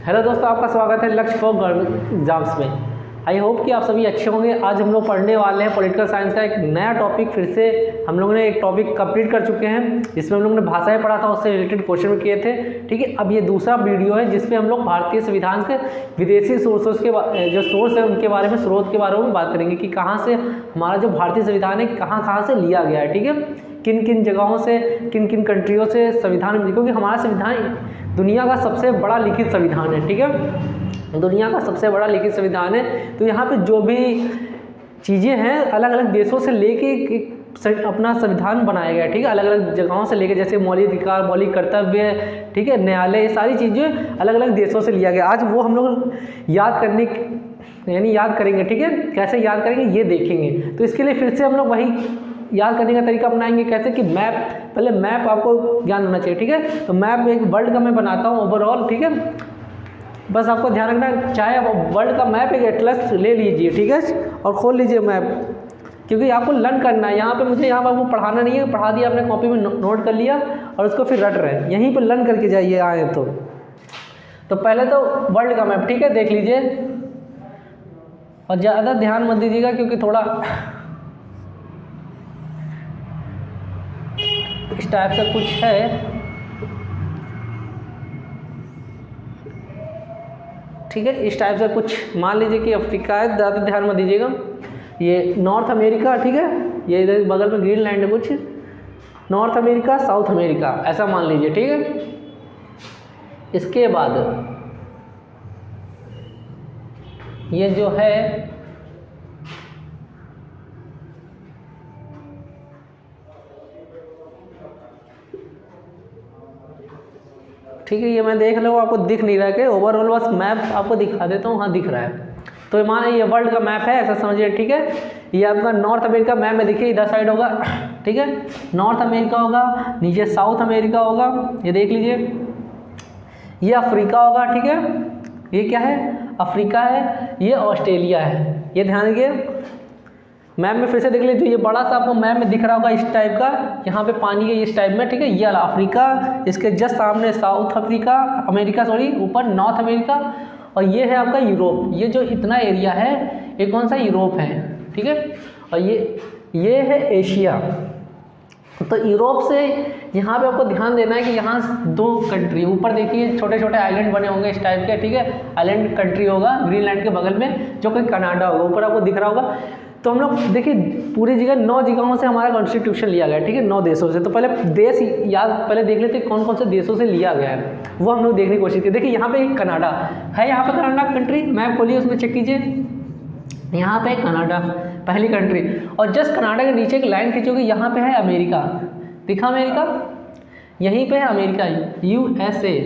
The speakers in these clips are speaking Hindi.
हेलो दोस्तों, आपका स्वागत है लक्ष्य फॉर गवर्नमेंट एग्जाम्स में। आई होप कि आप सभी अच्छे होंगे। आज हम लोग पढ़ने वाले हैं पॉलिटिकल साइंस का एक नया टॉपिक। फिर से हम लोगों ने एक टॉपिक कंप्लीट कर चुके हैं जिसमें हम लोगों ने भाषाएं पढ़ा था, उससे रिलेटेड क्वेश्चन किए थे। ठीक है, अब ये दूसरा वीडियो है जिसपे हम लोग भारतीय संविधान के विदेशी सोर्सेस के जो सोर्स है उनके बारे में, स्रोत के बारे में बात करेंगे कि कहाँ से हमारा जो भारतीय संविधान है कहाँ से लिया गया है। ठीक है, किन किन जगहों से, किन किन कंट्रियों से संविधान, क्योंकि हमारा संविधान दुनिया का सबसे बड़ा लिखित संविधान है। ठीक है, दुनिया का सबसे बड़ा लिखित संविधान है। तो यहाँ पे जो भी चीज़ें हैं अलग अलग देशों से लेके अपना संविधान बनाया गया है। ठीक है, अलग अलग जगहों से लेके, जैसे मौलिक अधिकार, मौलिक कर्तव्य, ठीक है, न्यायालय, ये सारी चीज़ें अलग अलग देशों से लिया गया। आज वो हम लोग याद करेंगे। ठीक है, कैसे याद करेंगे ये देखेंगे। तो इसके लिए फिर से हम लोग वही याद करने का तरीका अपनाएंगे। कैसे कि मैप, पहले मैप आपको ज्ञान होना चाहिए। ठीक है, तो मैप एक वर्ल्ड का मैं बनाता हूँ ओवरऑल। ठीक है, बस आपको ध्यान रखना, चाहे आप वर्ल्ड का मैप एक एटलस ले लीजिए, ठीक है, और खोल लीजिए मैप, क्योंकि आपको लर्न करना है। यहाँ पे मुझे यहाँ पर आपको पढ़ाना नहीं है, पढ़ा दिया आपने, कॉपी में नोट कर लिया और उसको फिर रट रहे हैं। यहीं पर लर्न करके जाइए आए तो पहले तो वर्ल्ड का मैप, ठीक है, देख लीजिए और ज़्यादा ध्यान मत दीजिएगा क्योंकि थोड़ा इस टाइप से कुछ है। ठीक है, इस टाइप से कुछ मान लीजिए कि अफ्रीका है, ज़्यादा ध्यान मत दीजिएगा। ये नॉर्थ अमेरिका, ठीक है, ये इधर बगल में ग्रीनलैंड है कुछ, नॉर्थ अमेरिका, साउथ अमेरिका, ऐसा मान लीजिए। ठीक है, इसके बाद ये जो है ठीक है, ये मैं देख लो आपको दिख नहीं रहा है कि ओवरऑल बस मैप आपको दिखा देता हूँ। हाँ, दिख रहा है। तो मान ये वर्ल्ड का मैप है, ऐसा समझिए। ठीक है, ये आपका नॉर्थ अमेरिका मैप में देखिए इधर साइड होगा। ठीक है, नॉर्थ अमेरिका होगा, नीचे साउथ अमेरिका होगा, ये देख लीजिए। ये अफ्रीका होगा। ठीक है, ये क्या है, अफ्रीका है। ये ऑस्ट्रेलिया है, ये ध्यान रखिए। मैप में फिर से देख लीजिए, ये बड़ा सा आपको मैप में दिख रहा होगा इस टाइप का, यहाँ पे पानी है इस टाइप में। ठीक है, ये अफ्रीका, इसके जस्ट सामने साउथ अफ्रीका, अमेरिका सॉरी, ऊपर नॉर्थ अमेरिका, और ये है आपका यूरोप। ये जो इतना एरिया है ये कौन सा, यूरोप है। ठीक है, और ये है एशिया। तो यूरोप से यहाँ पे आपको ध्यान देना है कि यहाँ दो कंट्री, ऊपर देखिए छोटे छोटे आइलैंड बने होंगे इस टाइप के। ठीक है, आइलैंड कंट्री होगा ग्रीनलैंड के बगल में, जो कि कनाडा होगा, ऊपर आपको दिख रहा होगा। तो हम लोग देखिए पूरी जगह 9 जगहों से हमारा कॉन्स्टिट्यूशन लिया गया है। ठीक है, 9 देशों से। तो पहले देश याद, पहले देख लेते कौन कौन से देशों से लिया गया है, वो हम लोग देखने की कोशिश की। देखिए यहाँ पे कनाडा है, यहाँ पे कनाडा कंट्री, मैप खोलिए उसमें चेक कीजिए, यहाँ पे कनाडा पहली कंट्री। और जस्ट कनाडा के नीचे एक लाइन खींचोगे, यहाँ पे है अमेरिका, दिखा अमेरिका, यहीं पे है अमेरिका, USA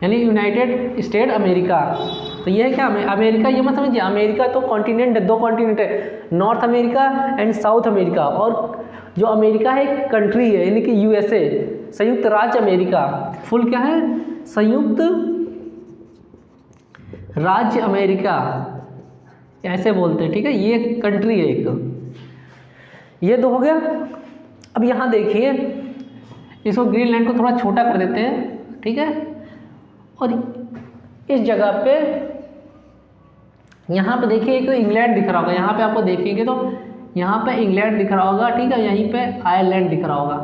यानी यूनाइटेड स्टेट अमेरिका। तो ये है क्या, अमेरिका, ये मत समझिए अमेरिका तो कॉन्टिनेंट है, 2 कॉन्टिनेंट है, north America and south America. और जो अमेरिका है एक कंट्री है, यानी कि USA, संयुक्त राज्य अमेरिका, फुल क्या है, संयुक्त राज्य अमेरिका ऐसे बोलते हैं। ठीक है, ये कंट्री है एक, ये 2 हो गया। अब यहाँ देखिए, इसको ग्रीनलैंड को थोड़ा छोटा कर देते हैं। ठीक है, और इस जगह पे यहाँ पे देखिए एक इंग्लैंड दिख रहा होगा, यहाँ पे आपको देखेंगे तो यहाँ पे इंग्लैंड दिख रहा होगा। ठीक है, यहीं पे आयरलैंड दिख रहा होगा,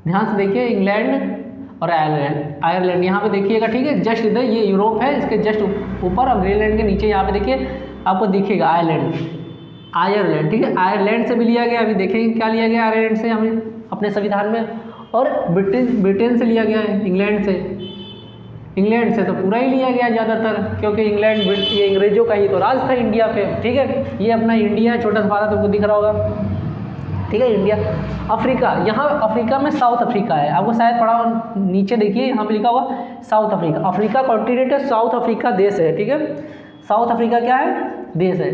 ध्यान से देखिए, इंग्लैंड और आयरलैंड यहाँ पे देखिएगा। ठीक है, जस्ट इधर ये यूरोप है, इसके जस्ट ऊपर, और ग्रीनलैंड के नीचे यहाँ पे देखिए आपको दिखेगा आयरलैंड। ठीक है, आयरलैंड से भी लिया गया, अभी देखेंगे क्या लिया गया आयरलैंड से हमें अपने संविधान में। और ब्रिटेन से लिया गया है, इंग्लैंड से तो पूरा ही लिया गया ज़्यादातर, क्योंकि इंग्लैंड ये अंग्रेजों का ही तो राज था इंडिया पे। ठीक है, ये अपना इंडिया है, छोटा सा भारत आपको दिख रहा होगा। ठीक है, इंडिया। अफ्रीका, यहाँ अफ्रीका में साउथ अफ्रीका है, आपको शायद पढ़ा, नीचे देखिए यहाँ पे लिखा हुआ साउथ अफ्रीका। अफ्रीका कॉन्टिनेंट है, साउथ अफ्रीका देश है। ठीक है, साउथ अफ्रीका क्या है, देश है,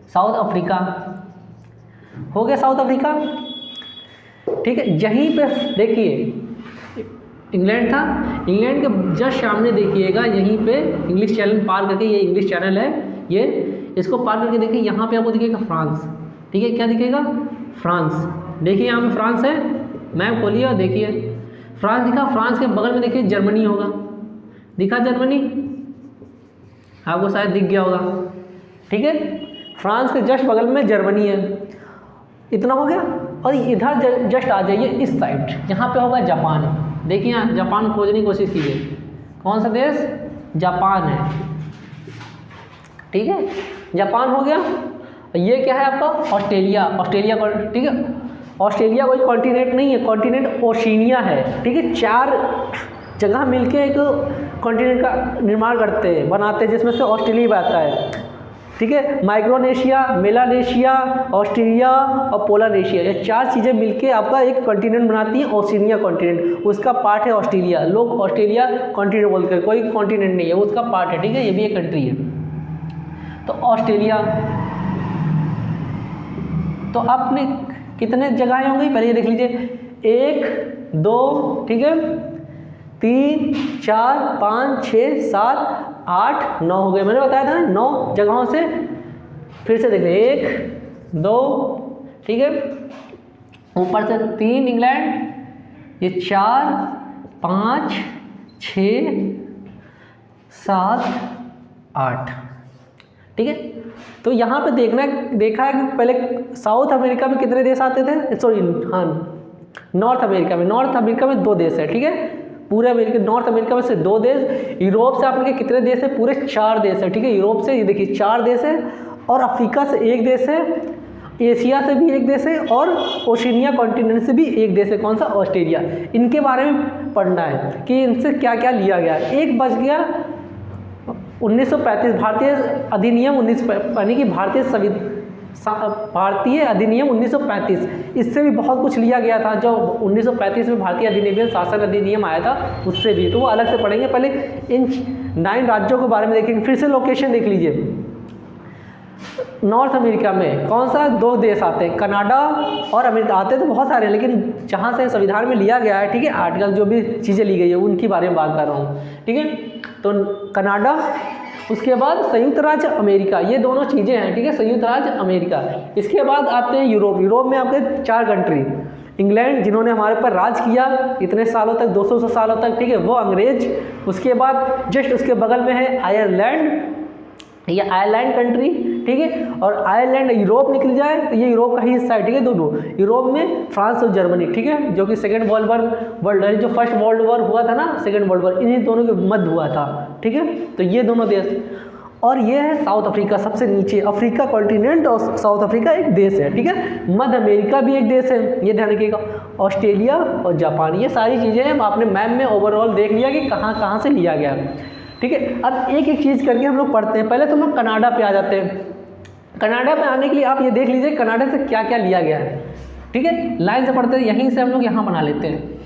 साउथ अफ्रीका हो गया, साउथ अफ्रीका। ठीक है, यहीं पे देखिए इंग्लैंड था, इंग्लैंड के जस्ट सामने देखिएगा, यहीं पे इंग्लिश चैनल पार करके, ये इंग्लिश चैनल है, ये इसको पार करके देखिए, यहाँ पे आपको दिखेगा फ्रांस। ठीक है, क्या दिखेगा, फ्रांस। देखिए यहाँ पे फ्रांस है, मैप खोलिए और देखिए फ्रांस दिखा, फ्रांस के बगल में देखिए जर्मनी होगा, दिखा जर्मनी, आपको शायद दिख गया होगा, ठीक है। फ्रांस के जस्ट बगल में जर्मनी है, इतना हो गया। और इधर जस्ट आ जाइए इस साइड, यहाँ पे होगा जापान। देखिए यहाँ जापान खोजने की कोशिश कीजिए, कौन सा देश? जापान है, ठीक है, जापान हो गया। ये क्या है आपका? ऑस्ट्रेलिया। ऑस्ट्रेलिया, ठीक है, ऑस्ट्रेलिया कोई कॉन्टिनेंट नहीं है, कॉन्टिनेंट ओशिनिया है, ठीक है। 4 जगह मिलके एक कॉन्टिनेंट का निर्माण करते हैं, बनाते हैं, जिसमें से ऑस्ट्रेलिया भी आता है, ठीक है। माइक्रोनेशिया, मेलानेशिया, ऑस्ट्रेलिया और पोलानेशिया, ये 4 चीज़ें मिलके आपका एक कॉन्टिनेंट बनाती हैं, ओशिनिया कॉन्टिनेंट। उसका पार्ट है ऑस्ट्रेलिया। लोग ऑस्ट्रेलिया कॉन्टिनेंट बोलते हैं, कोई कॉन्टिनेंट नहीं है, उसका पार्ट है, ठीक है। ये भी एक कंट्री है। तो ऑस्ट्रेलिया, तो आपने कितने जगहें होंगी पहले ये देख लीजिए, 1 2, ठीक है, 3 4 5 6 7 8 9 हो गए। मैंने बताया था ना 9 जगहों से। फिर से देख लीजिए, 1 2, ठीक है, ऊपर से 3 इंग्लैंड, ये 4 5 6 7 8, ठीक है। तो यहाँ पे देखा है कि पहले साउथ अमेरिका में कितने देश आते थे, सॉरी हाँ, नॉर्थ अमेरिका में 2 देश है, ठीक है। पूरे अमेरिका, नॉर्थ अमेरिका में से 2 देश। यूरोप से आपके कितने देश है? पूरे 4 देश है, ठीक है। यूरोप से ये देखिए 4 देश है, और अफ्रीका से 1 देश है, एशिया से भी 1 देश है, और ओशिनिया कॉन्टिनेंट से भी 1 देश है। कौन सा? ऑस्ट्रेलिया। इनके बारे में पढ़ना है कि इनसे क्या क्या लिया गया है। एक बच गया 1935 भारतीय अधिनियम 19, यानी कि भारतीय अधिनियम 1935। इससे भी बहुत कुछ लिया गया था, जो 1935 में भारतीय अधिनियम, शासन अधिनियम आया था, उससे भी, तो वो अलग से पढ़ेंगे। पहले इन 9 राज्यों के बारे में देखेंगे। फिर से लोकेशन देख लीजिए। नॉर्थ अमेरिका में कौन सा? 2 देश आते हैं, कनाडा और अमेरिका। आते तो बहुत सारे, लेकिन जहाँ से संविधान में लिया गया है, ठीक है, आर्टिकल जो भी चीज़ें ली गई है उनके बारे में बात कर रहा हूँ, ठीक है। तो कनाडा, उसके बाद संयुक्त राज्य अमेरिका, ये दोनों चीज़ें हैं, ठीक है, संयुक्त राज्य अमेरिका। इसके बाद आते हैं यूरोप। यूरोप में आपके 4 कंट्री, इंग्लैंड जिन्होंने हमारे पर राज किया इतने सालों तक, 200 सालों तक, ठीक है, वो अंग्रेज। उसके बाद जस्ट उसके बगल में है आयरलैंड, ये आयरलैंड कंट्री, ठीक है। और आयरलैंड यूरोप निकल जाए तो ये यूरोप का ही हिस्सा है, ठीक है। दोनों यूरोप में फ्रांस और जर्मनी, ठीक है, जो कि सेकेंड वर्ल्ड जो फर्स्ट वर्ल्ड वॉर हुआ था ना, सेकेंड वर्ल्ड वॉर इन्हीं दोनों के मध्य हुआ था, ठीक है। तो ये दोनों देश, और ये है साउथ अफ्रीका सबसे नीचे। अफ्रीका कॉन्टिनेंट और साउथ अफ्रीका एक देश है, ठीक है। मध्य अमेरिका भी एक देश है, ये ध्यान रखिएगा। ऑस्ट्रेलिया और जापान, ये सारी चीज़ें आपने मैप में ओवरऑल देख लिया कि कहाँ कहाँ से लिया गया, ठीक है। अब एक एक चीज़ करके हम लोग पढ़ते हैं। पहले तो हम लोग कनाडा पे आ जाते हैं। कनाडा पे आने के लिए आप ये देख लीजिए कनाडा से क्या क्या लिया गया है, ठीक है। लाइन से पढ़ते हैं, यहीं से हम लोग यहाँ बना लेते हैं।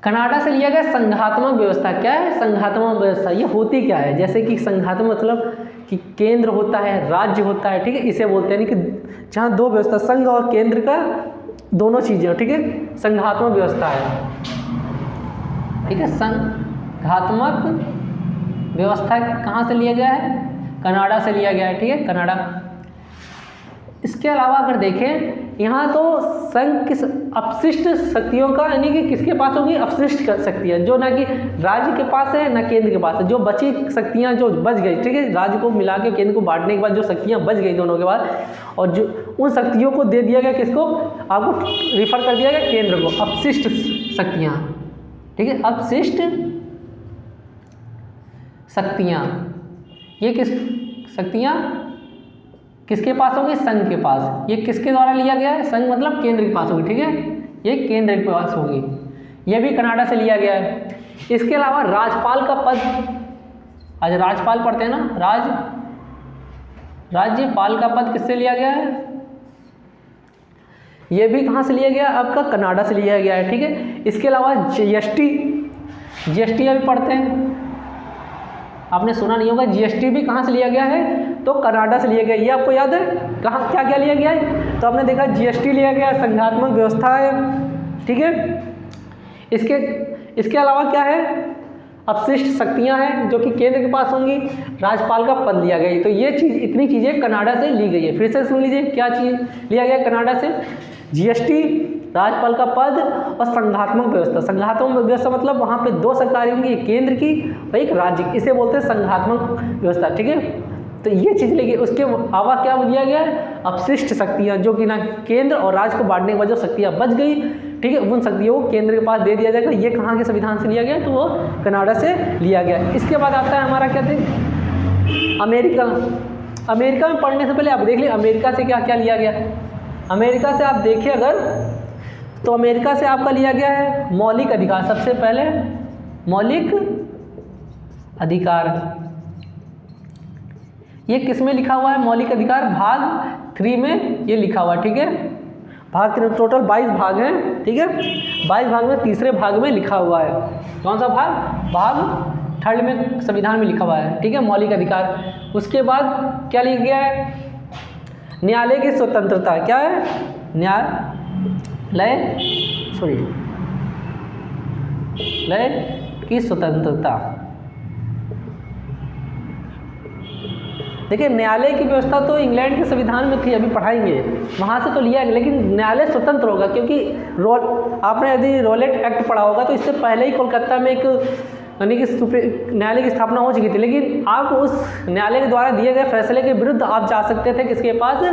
कनाडा से लिया गया संघात्मक व्यवस्था। क्या है संघात्मक व्यवस्था? ये होती क्या है? जैसे कि संघात्मक मतलब कि केंद्र होता है, राज्य होता है, ठीक है, इसे बोलते हैं कि जहाँ 2 व्यवस्था, संघ और केंद्र का दोनों चीज़ें, ठीक है, संघात्मक व्यवस्था है, ठीक है। संघात्मक व्यवस्था कहाँ से लिया गया है? कनाडा से लिया गया है, ठीक है, कनाडा। इसके अलावा अगर देखें यहाँ तो संघ किस अपशिष्ट शक्तियों का, यानी कि किसके पास होगी? अपशिष्ट शक्तियाँ, जो ना कि राज्य के पास है ना केंद्र के पास है। जो बची शक्तियाँ जो बच गई, ठीक है, राज्य को मिला के केंद्र को बांटने के बाद जो शक्तियाँ बच गई दोनों के बाद, और जो उन शक्तियों को दे दिया गया किसको? आपको रिफर कर दिया गया केंद्र को, अपशिष्ट शक्तियाँ, ठीक है, अपशिष्ट शक्तियाँ। ये किस शक्तियाँ किसके पास होगी? संघ के पास। ये किसके द्वारा लिया गया है? संघ मतलब केंद्र के पास होगी, ठीक है, ये केंद्र के पास होगी। ये भी कनाडा से लिया गया है। इसके अलावा राज्यपाल का पद, आज राज्यपाल पढ़ते हैं ना, राज्यपाल का पद किससे लिया गया है? ये भी कहाँ से लिया गया? आपका कनाडा से लिया गया है, ठीक है। इसके अलावा जीएसटी अभी पढ़ते हैं, आपने सुना नहीं होगा, जीएसटी भी कहाँ से लिया गया है? तो कनाडा से लिया गया। ये आपको याद है कहाँ क्या क्या लिया गया है? तो आपने देखा जीएसटी लिया गया, संघात्मक व्यवस्था है, ठीक है। इसके अलावा क्या है? अपशिष्ट शक्तियाँ हैं जो कि केंद्र के पास होंगी, राज्यपाल का पद लिया गया। तो ये चीज़, इतनी चीज़ें कनाडा से ली गई है। फिर से सुन लीजिए क्या चीज़ लिया गया कनाडा से? जीएसटी, राज्यपाल का पद और संघात्मक व्यवस्था। संघात्मक व्यवस्था मतलब वहाँ पे 2 सरकारें होंगी, एक केंद्र की और एक राज्य की, इसे बोलते हैं संघात्मक व्यवस्था। ठीक है, तो ये चीज़ लेके उसके अलावा क्या दिया गया है, अपशिष्ट शक्तियाँ जो कि ना केंद्र और राज्य को बांटने के बाद जो शक्तियाँ बच गई, ठीक है, उन शक्तियों को केंद्र के पास दे दिया जाएगा। ये कहाँ के संविधान से लिया गया, तो वो कनाडा से लिया गया। इसके बाद आता है हमारा क्या थे, अमेरिका। अमेरिका में पढ़ने से पहले आप देख लीजिए अमेरिका से क्या क्या लिया गया। अमेरिका से आप देखिए अगर, तो अमेरिका से आपका लिया गया है मौलिक अधिकार। सबसे पहले मौलिक अधिकार, ये किस में लिखा हुआ है, मौलिक अधिकार भाग 3 में ये लिखा हुआ है। ठीक है, भाग 3, टोटल 22 भाग हैं। ठीक है, 22 भाग में तीसरे भाग में लिखा हुआ है, कौन सा भाग, भाग 3 में संविधान में लिखा हुआ है। ठीक है, मौलिक अधिकार। उसके बाद क्या लिखा गया है, न्यायालय की स्वतंत्रता। क्या है, न्यायालय की स्वतंत्रता। देखिए न्यायालय की व्यवस्था तो इंग्लैंड के संविधान में थी, अभी पढ़ाएंगे, वहाँ से तो लिया गया, लेकिन न्यायालय स्वतंत्र होगा क्योंकि आपने यदि रॉलेट एक्ट पढ़ा होगा तो इससे पहले ही कोलकाता में एक यानी कि न्यायालय की स्थापना हो चुकी थी, लेकिन आप उस न्यायालय के द्वारा दिए गए फैसले के विरुद्ध आप जा सकते थे किसके पास,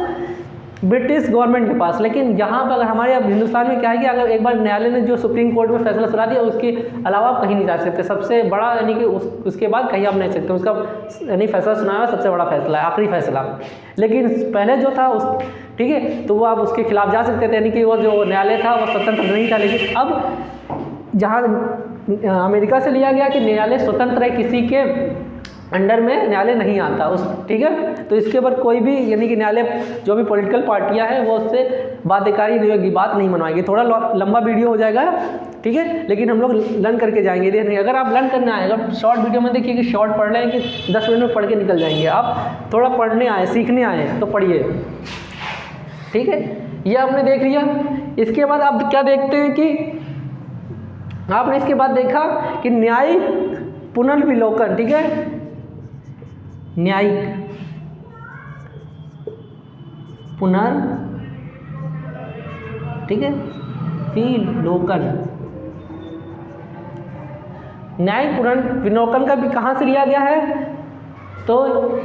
ब्रिटिश गवर्नमेंट के पास। लेकिन यहाँ पर अगर हमारे अब हिंदुस्तान में क्या है कि अगर एक बार न्यायालय ने जो सुप्रीम कोर्ट में फैसला सुना दिया उसके अलावा आप कहीं नहीं जा सकते। सबसे बड़ा यानी कि उसके बाद कहीं आप नहीं सकते, उसका यानी फैसला सुनाया सबसे बड़ा फैसला है, आखिरी फैसला। लेकिन पहले जो था उस, ठीक है, तो वो आप उसके खिलाफ जा सकते थे, यानी कि वो जो न्यायालय था वो स्वतंत्र नहीं था। लेकिन अब जहाँ अमेरिका से लिया गया कि न्यायालय स्वतंत्र है, किसी के अंडर में न्यायालय नहीं आता उस, ठीक है, तो इसके ऊपर कोई भी यानी कि न्यायालय जो भी पॉलिटिकल पार्टियां हैं वो उससे बाध्यकारी नहीं होगी, बात नहीं मनवाएगी। थोड़ा लंबा वीडियो हो जाएगा, ठीक है, लेकिन हम लोग लर्न करके जाएंगे। देखिए अगर आप लर्न करने आए, अगर शॉर्ट वीडियो में देखिए कि शॉर्ट पढ़ रहे हैं कि 10 मिनट में पढ़ के निकल जाएंगे, आप थोड़ा पढ़ने आए, सीखने आए तो पढ़िए, ठीक है। ये आपने देख लिया। इसके बाद आप क्या देखते हैं कि आपने इसके बाद देखा कि न्यायिक पुनर्विलोकन, ठीक है, न्यायिक ठीक है, विलोकन। न्यायिक पुनर्विलोकन का भी कहाँ से लिया गया है, तो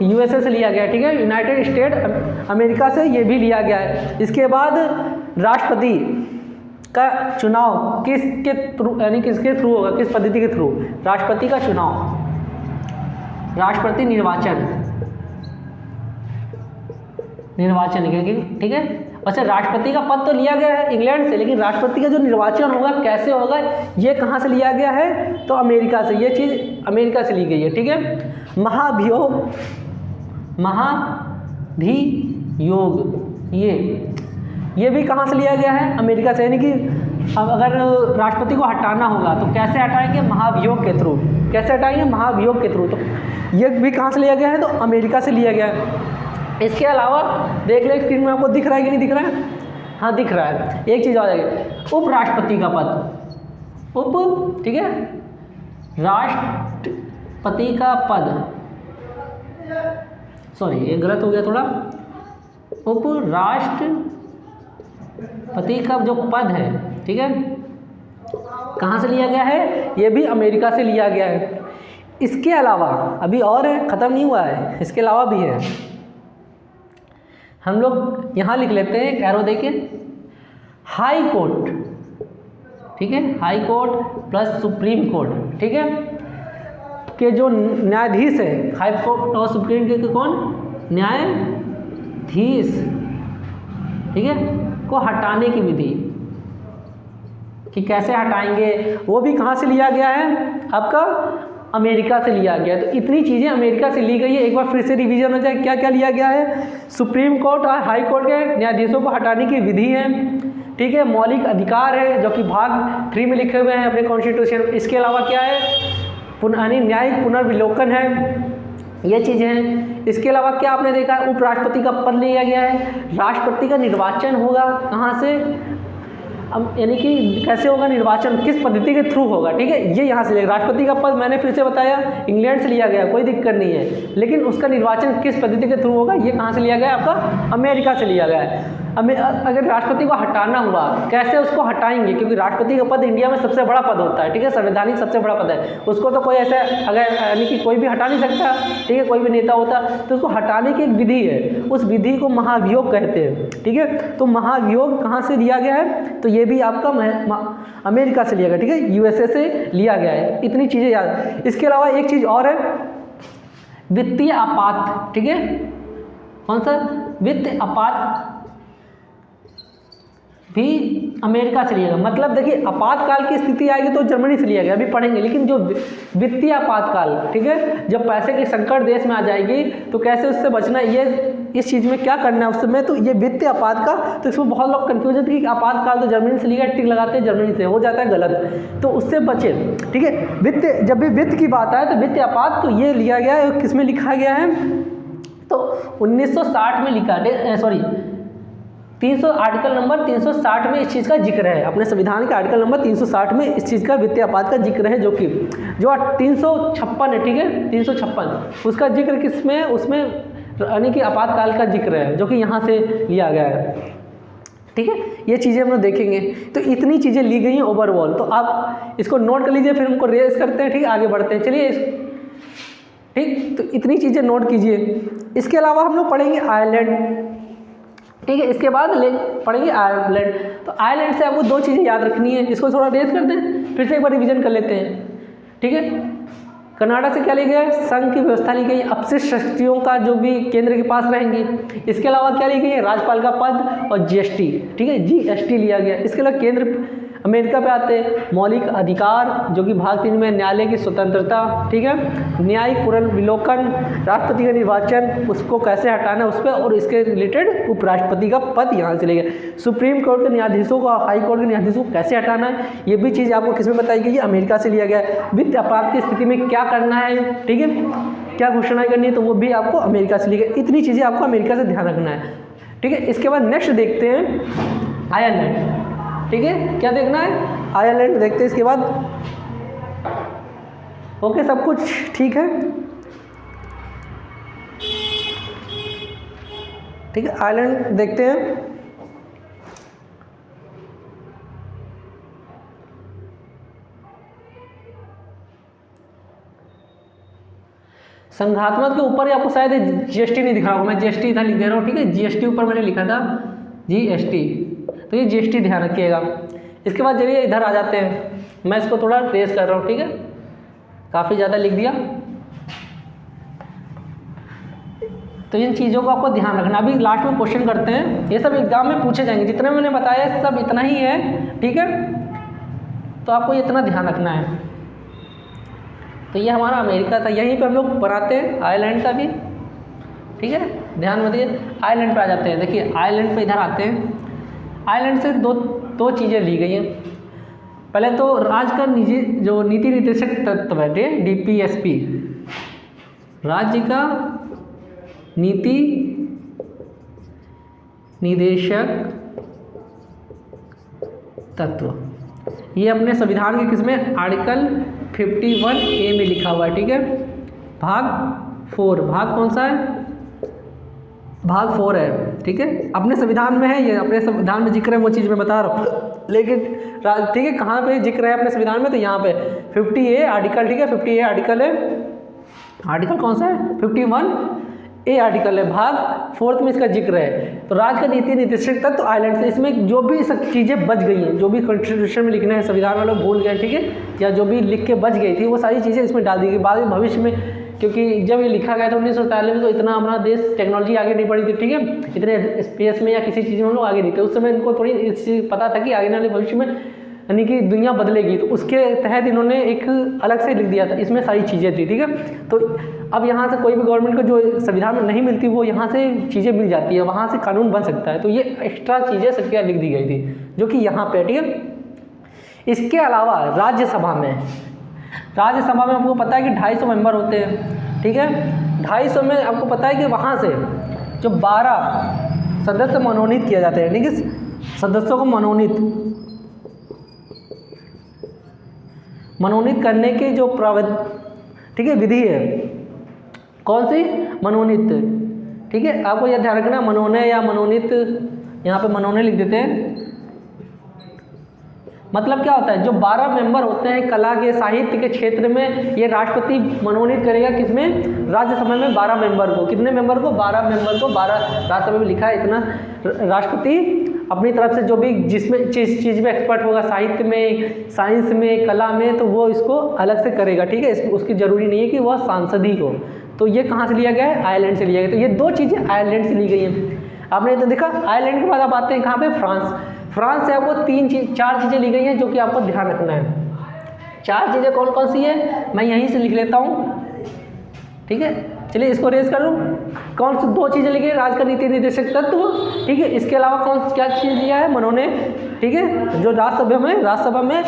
यूएसए से लिया गया, ठीक है, यूनाइटेड स्टेट अमेरिका से ये भी लिया गया है। इसके बाद राष्ट्रपति का चुनाव किसके थ्रू, यानी किसके थ्रू होगा, किस पद्धति के थ्रू, राष्ट्रपति का चुनाव, राष्ट्रपति निर्वाचन लिखेंगे, ठीक है। अच्छा, राष्ट्रपति का पद तो लिया गया है इंग्लैंड से, लेकिन राष्ट्रपति का जो निर्वाचन होगा कैसे होगा, ये कहाँ से लिया गया है, तो अमेरिका से। ये चीज़ अमेरिका से ली गई है, ठीक है। महाभियोग, ये भी कहाँ से लिया गया है, अमेरिका से। यानी कि अब अगर राष्ट्रपति को हटाना होगा तो कैसे हटाएंगे, महाभियोग के थ्रू। कैसे हटाएंगे, महाभियोग के थ्रू। तो ये भी कहाँ से लिया गया है, तो अमेरिका से लिया गया है। इसके अलावा देख ले स्क्रीन में आपको दिख रहा है कि नहीं दिख रहा है, हाँ दिख रहा है। एक चीज़ आ जाएगी, उपराष्ट्रपति का पद, ठीक है, राष्ट्रपति का पद, सॉरी ये गलत हो गया थोड़ा, उपराष्ट्रपति का जो पद है, ठीक है, कहाँ से लिया गया है, ये भी अमेरिका से लिया गया है। इसके अलावा अभी और है, ख़त्म नहीं हुआ है, इसके अलावा भी है। हम लोग यहाँ लिख लेते हैं, एक एरो देके, हाई कोर्ट, ठीक है, high court plus supreme court, ठीक है, के जो न्यायाधीश है, हाई कोर्ट और सुप्रीम के कौन, न्यायाधीश, ठीक है, को हटाने की विधि, कि कैसे हटाएंगे, वो भी कहाँ से लिया गया है, आपका अमेरिका से लिया गया। तो इतनी चीज़ें अमेरिका से ली गई है। एक बार फिर से रिवीजन हो जाए, क्या क्या लिया गया है, सुप्रीम कोर्ट और हाई कोर्ट के न्यायाधीशों को हटाने की विधि है, ठीक है, मौलिक अधिकार है जो कि भाग 3 में लिखे हुए हैं अपने कॉन्स्टिट्यूशन। इसके अलावा क्या है, न्यायिक पुनर्विलोकन है, ये चीज़ें हैं। इसके अलावा क्या आपने देखा, उपराष्ट्रपति का पद लिया गया है, राष्ट्रपति का निर्वाचन होगा कहाँ से, यानी कि कैसे होगा निर्वाचन, किस पद्धति के थ्रू होगा, ठीक है, ये यहाँ से। राष्ट्रपति का पद मैंने फिर से बताया इंग्लैंड से लिया गया, कोई दिक्कत नहीं है, लेकिन उसका निर्वाचन किस पद्धति के थ्रू होगा, ये कहाँ से लिया गया है, आपका अमेरिका से लिया गया है। अगर राष्ट्रपति को हटाना हुआ, कैसे उसको हटाएंगे, क्योंकि राष्ट्रपति का पद इंडिया में सबसे बड़ा पद होता है, ठीक है, संवैधानिक सबसे बड़ा पद है, उसको तो कोई ऐसे अगर यानी कि कोई भी हटा नहीं सकता, ठीक है, कोई भी नेता होता, तो उसको हटाने की एक विधि है, उस विधि को महाभियोग कहते हैं, ठीक है। तो महाभियोग कहाँ से लिया गया है, तो ये भी आपका अमेरिका से लिया गया, ठीक है, यूएसए से लिया गया है। इतनी चीज़ें याद। इसके अलावा एक चीज़ और है, वित्तीय आपात, ठीक है, कौन सा, वित्तीय आपात भी अमेरिका से लिया गया। मतलब देखिए, आपातकाल की स्थिति आएगी तो जर्मनी से लिया गया, अभी पढ़ेंगे, लेकिन जो वित्तीय आपातकाल, ठीक है, जब पैसे की संकट देश में आ जाएगी तो कैसे उससे बचना, ये इस चीज़ में क्या करना है उस समय, तो ये वित्तीय आपात का, तो इसमें बहुत लोग कन्फ्यूजन थी कि आपातकाल तो जर्मनी से लिया, टिक लगाते हैं जर्मनी से, हो जाता है गलत, तो उससे बचे, ठीक है। वित्त, जब भी वित्त की बात आए तो वित्तीय आपात तो ये लिया गया है, किस में लिखा गया है, तो 1960 में लिखा है, सॉरी 300 आर्टिकल नंबर 360 में इस चीज़ का जिक्र है, अपने संविधान के आर्टिकल नंबर 360 में इस चीज़ का वित्तीय आपात का जिक्र है, जो 356 है, ठीक है, 356 उसका जिक्र किस में, उसमें यानी कि आपातकाल का जिक्र है, जो कि यहाँ से लिया गया है, ठीक है। ये चीज़ें हम लोग देखेंगे। तो इतनी चीज़ें ली गई हैं ओवरऑल, तो आप इसको नोट कर लीजिए, फिर हमको रेस करते हैं, ठीक, आगे बढ़ते हैं, चलिए, ठीक। तो इतनी चीज़ें नोट कीजिए। इसके अलावा हम लोग पढ़ेंगे आयरलैंड, ठीक है, इसके बाद पढ़ेंगे आयरलैंड। तो आयरलैंड से आपको दो चीज़ें याद रखनी है, इसको थोड़ा रेस करते हैं, फिर से एक बार रिवीजन कर लेते हैं, ठीक है। कनाडा से क्या ली गया, संघ की व्यवस्था ली गई, अपशिष्ट शक्तियों का जो भी केंद्र के पास रहेंगी। इसके अलावा क्या ली गई है, राज्यपाल का पद और जीएसटी, ठीक है, जीएसटी लिया गया। इसके अलावा केंद्र अमेरिका पे आते हैं, मौलिक अधिकार जो कि भाग 3 में न्यायालय की स्वतंत्रता, ठीक है, न्यायिक पुनर्विलोकन, राष्ट्रपति का निर्वाचन, उसको कैसे हटाना उस पर, और इसके रिलेटेड उपराष्ट्रपति का पद यहाँ से ले गए। सुप्रीम कोर्ट के न्यायाधीशों को, हाई कोर्ट के न्यायाधीशों को कैसे हटाना है, ये भी चीज़ आपको किसमें बताई गई है, अमेरिका से लिया गया है। वित्त अपराध की स्थिति में क्या करना है, ठीक है, क्या घोषणाएं करनी है, तो वो भी आपको अमेरिका से ली गई। इतनी चीज़ें आपको अमेरिका से ध्यान रखना है, ठीक है। इसके बाद नेक्स्ट देखते हैं आयरलैंड, ठीक है, क्या देखना है, आयरलैंड देखते हैं। इसके बाद ओके, सब कुछ ठीक है, ठीक है, आयरलैंड देखते हैं। संघात्मक के ऊपर आपको शायद जीएसटी नहीं दिखा होगा, मैं जीएसटी इधर लिख दे रहा हूँ, ठीक है, जीएसटी ऊपर मैंने लिखा था जीएसटी, तो ये जीएसटी ध्यान रखिएगा। इसके बाद चलिए इधर आ जाते हैं, मैं इसको थोड़ा ट्रेस कर रहा हूँ, ठीक है, काफ़ी ज़्यादा लिख दिया। तो इन चीज़ों को आपको ध्यान रखना। अभी लास्ट में क्वेश्चन करते हैं, ये सब एग्जाम में पूछे जाएंगे, जितने मैंने बताया सब इतना ही है, ठीक है, तो आपको इतना ध्यान रखना है। तो ये हमारा अमेरिका था, यहीं पे हम लोग बनाते हैं आयरलैंड का भी, ठीक है, ध्यान में दिए। आयरलैंड पे आ जाते हैं, देखिए आयरलैंड पे इधर आते हैं। आयरलैंड से दो चीज़ें ली गई हैं। पहले तो राज्य का निजी जो नीति निर्देशक तत्व है, डीपीएसपी, राज्य का नीति निदेशक तत्व, ये अपने संविधान के किसमें, आर्टिकल 51A में लिखा हुआ है, ठीक है, भाग 4, भाग कौन सा है, भाग 4 है, ठीक है, अपने संविधान में है, ये अपने संविधान में जिक्र है, वो चीज़ मैं बता रहा हूँ, लेकिन ठीक है, कहाँ पे जिक्र है अपने संविधान में, तो यहाँ पे 50A आर्टिकल, ठीक है, 50A आर्टिकल है, आर्टिकल कौन सा है, 51A आर्टिकल है, भाग 4 में इसका जिक्र है। तो राज्य का नीति निर्देशक तत्व तो आयरलैंड से, इसमें जो भी सब चीज़ें बच गई हैं, जो भी कॉन्स्टिट्यूशन में लिखना है, संविधान वालों भूल गए, ठीक है, या जो भी लिख के बच गई थी, वो सारी चीज़ें इसमें डाल दी गई। बाद में भविष्य में, क्योंकि जब ये लिखा गया था 1947 में, तो इतना हमारा देश टेक्नोलॉजी आगे नहीं बढ़ी थी, ठीक है, इतने स्पेस में या किसी चीज़ में हम लोग आगे नहीं थे, उस समय इनको थोड़ी इस चीज़ पता था कि आगे वाले भविष्य में यानी कि दुनिया बदलेगी, तो उसके तहत इन्होंने एक अलग से लिख दिया था, इसमें सारी चीज़ें थी, ठीक है। तो अब यहाँ से कोई भी गवर्नमेंट को जो संविधान में नहीं मिलती, वो यहाँ से चीज़ें मिल जाती है, वहाँ से कानून बन सकता है, तो ये एक्स्ट्रा चीज़ें सबके लिख दी गई थी, जो कि यहाँ पे, ठीक है। इसके अलावा राज्यसभा में आपको पता है कि 250 मेंबर होते हैं, ठीक है, 250 में आपको पता है कि वहाँ से जो 12 सदस्य मनोनीत किए जाते हैं, ठीक है, सदस्यों को मनोनीत करने की जो ठीक है विधि है, कौन सी, मनोनीत, ठीक है, आपको यह ध्यान रखना, मनोनय या मनोनीत यहाँ पे मनोने लिख देते हैं। मतलब क्या होता है, जो 12 मेंबर होते हैं कला के साहित्य के क्षेत्र में, ये राष्ट्रपति मनोनीत करेगा किसमें, राज्यसभा में 12 मेंबर को। कितने मेंबर को, 12 मेंबर को। 12 राज्यसभा में लिखा है इतना। राष्ट्रपति अपनी तरफ से जो भी जिसमें चीज़ में एक्सपर्ट होगा, साहित्य में, साइंस में, कला में, तो वो इसको अलग से करेगा, ठीक है। उसकी ज़रूरी नहीं है कि वह सांसद ही हो। तो ये कहाँ से लिया गया है, आयरलैंड से लिया गया। तो ये 2 चीज़ें आयरलैंड से ली गई हैं। आपने तो देखा, आयरलैंड के बाद आप आते हैं कहाँ पे, फ्रांस से आपको 4 चीज़ें ली गई हैं जो कि आपको ध्यान रखना है। 4 चीज़ें कौन कौन सी है, मैं यहीं से लिख लेता हूँ, ठीक है। चलिए इसको रेज कर लूँ। कौन सी 2 चीज़ें लिखी है, राज का नीति निर्देशक तत्व, ठीक है। इसके अलावा क्या चीज़ लिया है, मनोने, ठीक है, जो राज्यसभा में,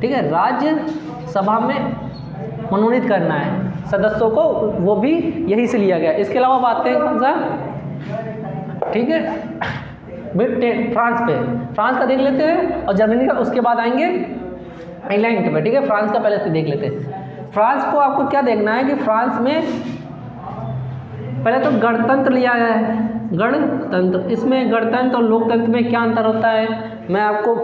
ठीक है, राज्यसभा में मनोनीत करना है सदस्यों को, वो भी यहीं से लिया गया। इसके अलावा बात हैं कौन सा, ठीक है, फ्रांस का देख लेते हैं, और जर्मनी का उसके बाद आएंगे इंग्लैंड पे, ठीक है। फ्रांस का पहले से देख लेते हैं। फ्रांस को आपको क्या देखना है कि फ्रांस में पहले तो गणतंत्र लिया गया है, गणतंत्र। इसमें गणतंत्र और लोकतंत्र में क्या अंतर होता है मैं आपको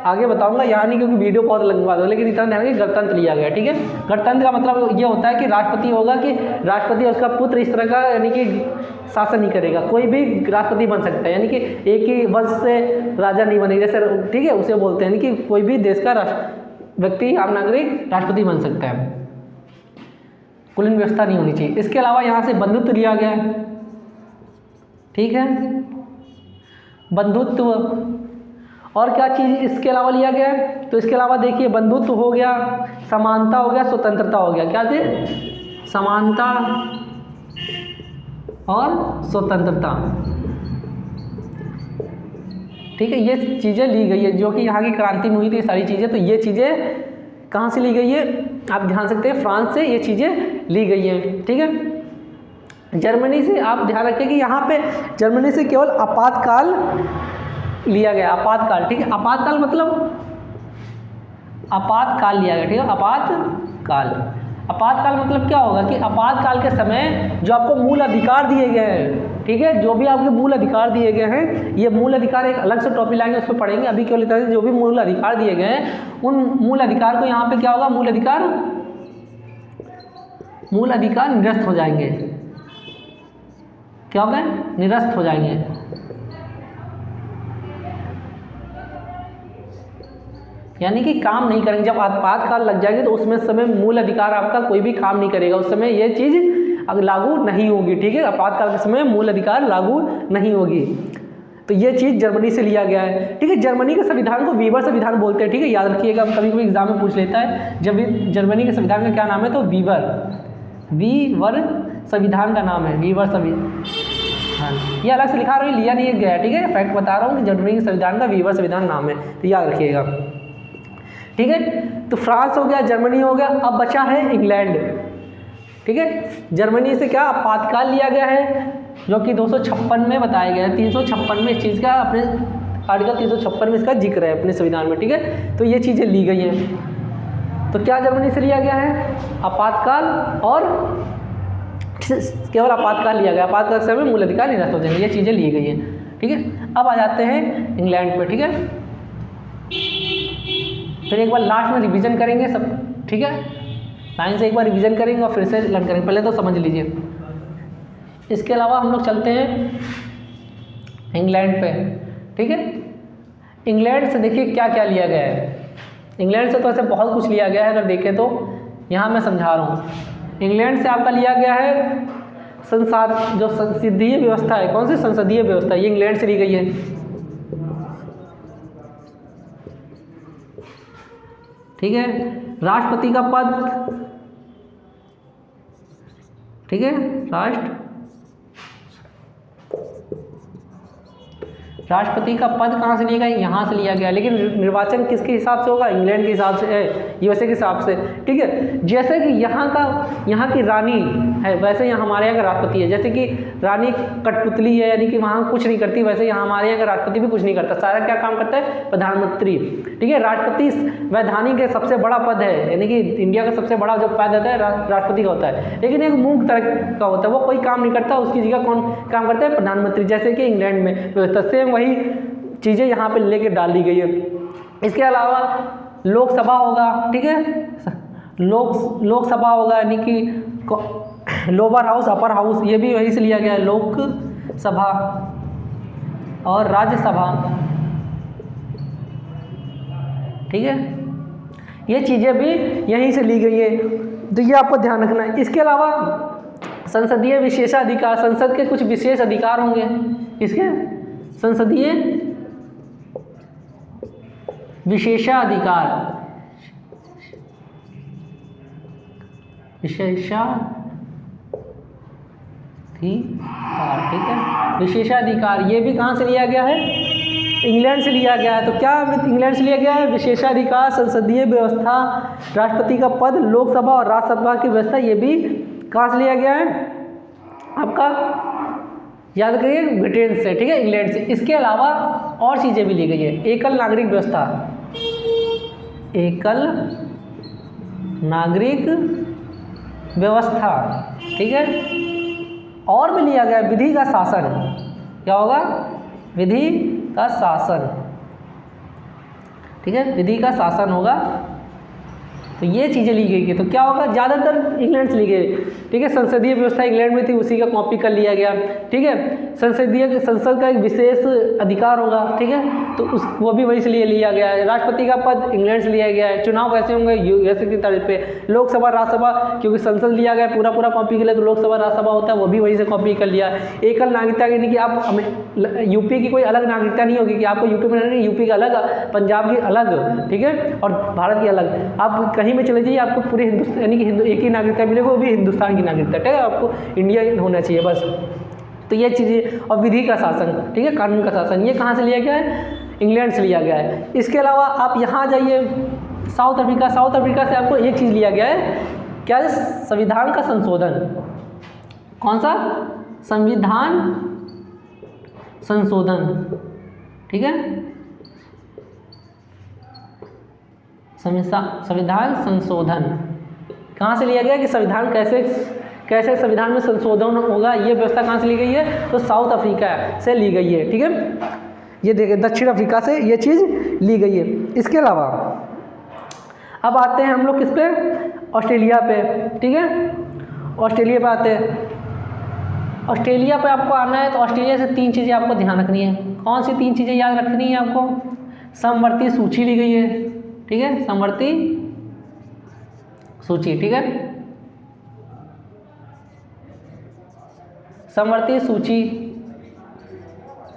आगे बताऊंगा, यहाँ नहीं, क्योंकि वीडियो बहुत लंबा है, लेकिन इतना ध्यान रखिए, गणतंत्र लिया गया, ठीक है। गणतंत्र का मतलब ये होता है कि राष्ट्रपति होगा, कि राष्ट्रपति और उसका पुत्र इस तरह का, यानी कि शासन नहीं करेगा, कोई भी राष्ट्रपति बन सकता है, यानी कि एक ही वंश से राजा नहीं बनेगा, जैसे, ठीक है, उसे बोलते हैं, यानी कि कोई भी देश का व्यक्ति, आम नागरिक राष्ट्रपति बन सकता है, कुलीन व्यवस्था नहीं होनी चाहिए। इसके अलावा यहाँ से बंधुत्व लिया गया है, ठीक है, बंधुत्व। और क्या चीज़ इसके अलावा लिया गया है, तो इसके अलावा देखिए, बंधुत्व हो गया, समानता हो गया, स्वतंत्रता हो गया। क्या थे, समानता और स्वतंत्रता, ठीक है। ये चीज़ें ली गई है जो कि यहाँ की क्रांति में हुई थी, सारी चीज़ें। तो ये चीज़ें कहाँ से ली गई है, आप ध्यान सकते हैं, फ्रांस से ये चीज़ें ली गई हैं, ठीक है। जर्मनी से आप ध्यान रखें कि यहाँ पे जर्मनी से केवल आपातकाल लिया गया, आपातकाल, ठीक है। आपातकाल मतलब आपातकाल लिया गया, ठीक है। आपातकाल मतलब क्या होगा कि आपातकाल के समय जो आपको मूल अधिकार दिए गए हैं, ठीक है, जो भी आपके मूल अधिकार दिए गए हैं, ये मूल अधिकार एक अलग से टॉपिक लाएंगे, उस पर पढ़ेंगे। अभी केवल इतना, जो भी मूल अधिकार दिए गए हैं, उन मूल अधिकार को यहाँ पे क्या होगा, मूल अधिकार निरस्त हो जाएंगे। क्या होगा, निरस्त हो जाएंगे। यानी कि काम नहीं करेंगे। जब आपातकाल लग जाएगी तो उसमें समय मूल अधिकार आपका कोई भी काम नहीं करेगा, उस समय ये चीज़ अब लागू नहीं होगी, ठीक है। आपातकाल के समय मूल अधिकार लागू नहीं होगी। तो ये चीज़ जर्मनी से लिया गया है, ठीक है। जर्मनी के संविधान को वीवर संविधान बोलते हैं, ठीक है, याद रखिएगा, कभी कभी एग्जाम में पूछ लेता है, जब जर्मनी के संविधान का क्या नाम है, तो वीवर संविधान का नाम है, वीवर संविधान। ये अलग से लिखा रहा हूँ, लिया नहीं गया, ठीक है, फैक्ट बता रहा हूँ कि जर्मनी के संविधान का वीवर संविधान नाम है, तो याद रखिएगा, ठीक है। तो फ्रांस हो गया, जर्मनी हो गया, अब बचा है इंग्लैंड, ठीक है। जर्मनी से क्या आपातकाल लिया गया है, जो कि 256 में बताया गया है, 356 में इस चीज़ का, अपने आर्टिकल 356 में इसका जिक्र है अपने संविधान में, ठीक है। तो ये चीज़ें ली गई हैं। तो क्या जर्मनी से लिया गया है, आपातकाल, और केवल आपातकाल लिया गया, आपातकाल समय मूल अधिकार निरस्त हो जाएंगे, ये चीज़ें ली गई हैं, ठीक है। अब आ जाते हैं इंग्लैंड पे, ठीक है। फिर एक बार लास्ट में रिवीजन करेंगे सब, ठीक है, लाइन से एक बार रिवीजन करेंगे और फिर से लर्न करेंगे, पहले तो समझ लीजिए। इसके अलावा हम लोग चलते हैं इंग्लैंड पे, ठीक है। इंग्लैंड से देखिए क्या क्या लिया गया है। इंग्लैंड से तो ऐसे बहुत कुछ लिया गया है, अगर देखें तो यहाँ मैं समझा रहा हूँ। इंग्लैंड से आपका लिया गया है जो संसदीय व्यवस्था है, कौन सी संसदीय व्यवस्था, ये इंग्लैंड से ली गई है, ठीक है। राष्ट्रपति का पद, ठीक है, राष्ट्रपति का पद कहाँ से लिया गया? यहाँ से लिया गया। लेकिन निर्वाचन किसके हिसाब से होगा? इंग्लैंड के हिसाब से, यूएसए के हिसाब से, ठीक है। जैसे कि यहाँ की रानी है, वैसे यहाँ हमारे यहाँ का राष्ट्रपति है। जैसे कि रानी कठपुतली है, यानी कि वहाँ कुछ नहीं करती, वैसे यहाँ हमारे यहाँ का राष्ट्रपति भी कुछ नहीं करता, सारा क्या काम करता है? प्रधानमंत्री, ठीक है। राष्ट्रपति वैधानिक के सबसे बड़ा पद है, यानी कि इंडिया का सबसे बड़ा जो पद होता है राष्ट्रपति का होता है। लेकिन एक मूक तरह का होता है, वो कोई काम नहीं करता, उसकी जगह कौन काम करता है? प्रधानमंत्री। जैसे कि इंग्लैंड में व्यवस्था सेम वही चीज़ें यहाँ पे लेके डाल दी गई है। इसके अलावा लोकसभा होगा, ठीक है, लोकसभा होगा, यानी कि लोअर हाउस अपर हाउस, ये भी वहीं से लिया गया है, लोकसभा और राज्यसभा, ठीक है, ये चीज़ें भी यहीं से ली गई है, तो ये आपको ध्यान रखना है। इसके अलावा संसदीय विशेषाधिकार, संसद के कुछ विशेष अधिकार होंगे, इसके संसदीय विशेषाधिकार, ठीक है, विशेषाधिकार, ये भी कहाँ से लिया गया है? इंग्लैंड से लिया गया है। तो क्या इंग्लैंड से लिया गया है? विशेषाधिकार, संसदीय व्यवस्था, राष्ट्रपति का पद, लोकसभा और राज्यसभा की व्यवस्था, ये भी कहाँ से लिया गया है? आपका याद करिए ब्रिटेन से, ठीक है, इंग्लैंड से। इसके अलावा और चीज़ें भी ली गई है। एकल नागरिक व्यवस्था, एकल नागरिक व्यवस्था, ठीक है, और भी लिया गया विधि का शासन। क्या होगा? विधि का शासन, ठीक है, विधि का शासन होगा। तो ये चीज़ें ली गई है। तो क्या होगा? ज़्यादातर इंग्लैंड से ली गई, ठीक है। संसदीय व्यवस्था इंग्लैंड में थी, उसी का कॉपी कर लिया गया, ठीक है। संसद का एक विशेष अधिकार होगा, ठीक है, तो वो भी वहीं से लिया गया है। राष्ट्रपति का पद इंग्लैंड से लिया गया है। चुनाव कैसे होंगे? यूएसए की तर्ज पे। लोकसभा राज्यसभा, क्योंकि संसद लिया गया पूरा कॉपी के लिए, तो लोकसभा राज्यसभा होता है, वो भी वहीं से कॉपी कर लिया। एकल नागरिकता, यानी कि आप यूपी की कोई अलग नागरिकता नहीं होगी कि आपको यूपी में रहना, यूपी का अलग, पंजाब की अलग, ठीक है, और भारत की अलग। आप कहीं में चले जाइए, आपको पूरे हिंदुस्तान, यानी कि एक ही नागरिकता मिलेगी, वो भी हिंदुस्तान की नागरिकता, ठीक है, आपको इंडिया होना चाहिए बस। तो ये चीज़ें, और विधि का शासन, ठीक है, कानून का शासन, ये कहाँ से लिया गया है? इंग्लैंड से लिया गया है। इसके अलावा आप यहाँ जाइए साउथ अफ्रीका, साउथ अफ्रीका से आपको एक चीज़ लिया गया है, क्या है? संविधान का संशोधन। कौन सा? संविधान संशोधन, ठीक है, संविधान संशोधन कहाँ से लिया गया कि संविधान कैसे संविधान में संशोधन होगा, ये व्यवस्था कहाँ से ली गई है? तो साउथ अफ्रीका से ली गई है, ठीक है। ये देखिए दक्षिण अफ्रीका से ये चीज़ ली गई है। इसके अलावा अब आते हैं हम लोग किस पे? ऑस्ट्रेलिया पे, ठीक है, ऑस्ट्रेलिया पे आते हैं। ऑस्ट्रेलिया पे आपको आना है, तो ऑस्ट्रेलिया से 3 चीज़ें आपको ध्यान रखनी है। कौन सी 3 चीज़ें याद रखनी है आपको? समवर्ती सूची ली गई है, ठीक है, समवर्ती सूची, ठीक है, समवर्ती सूची।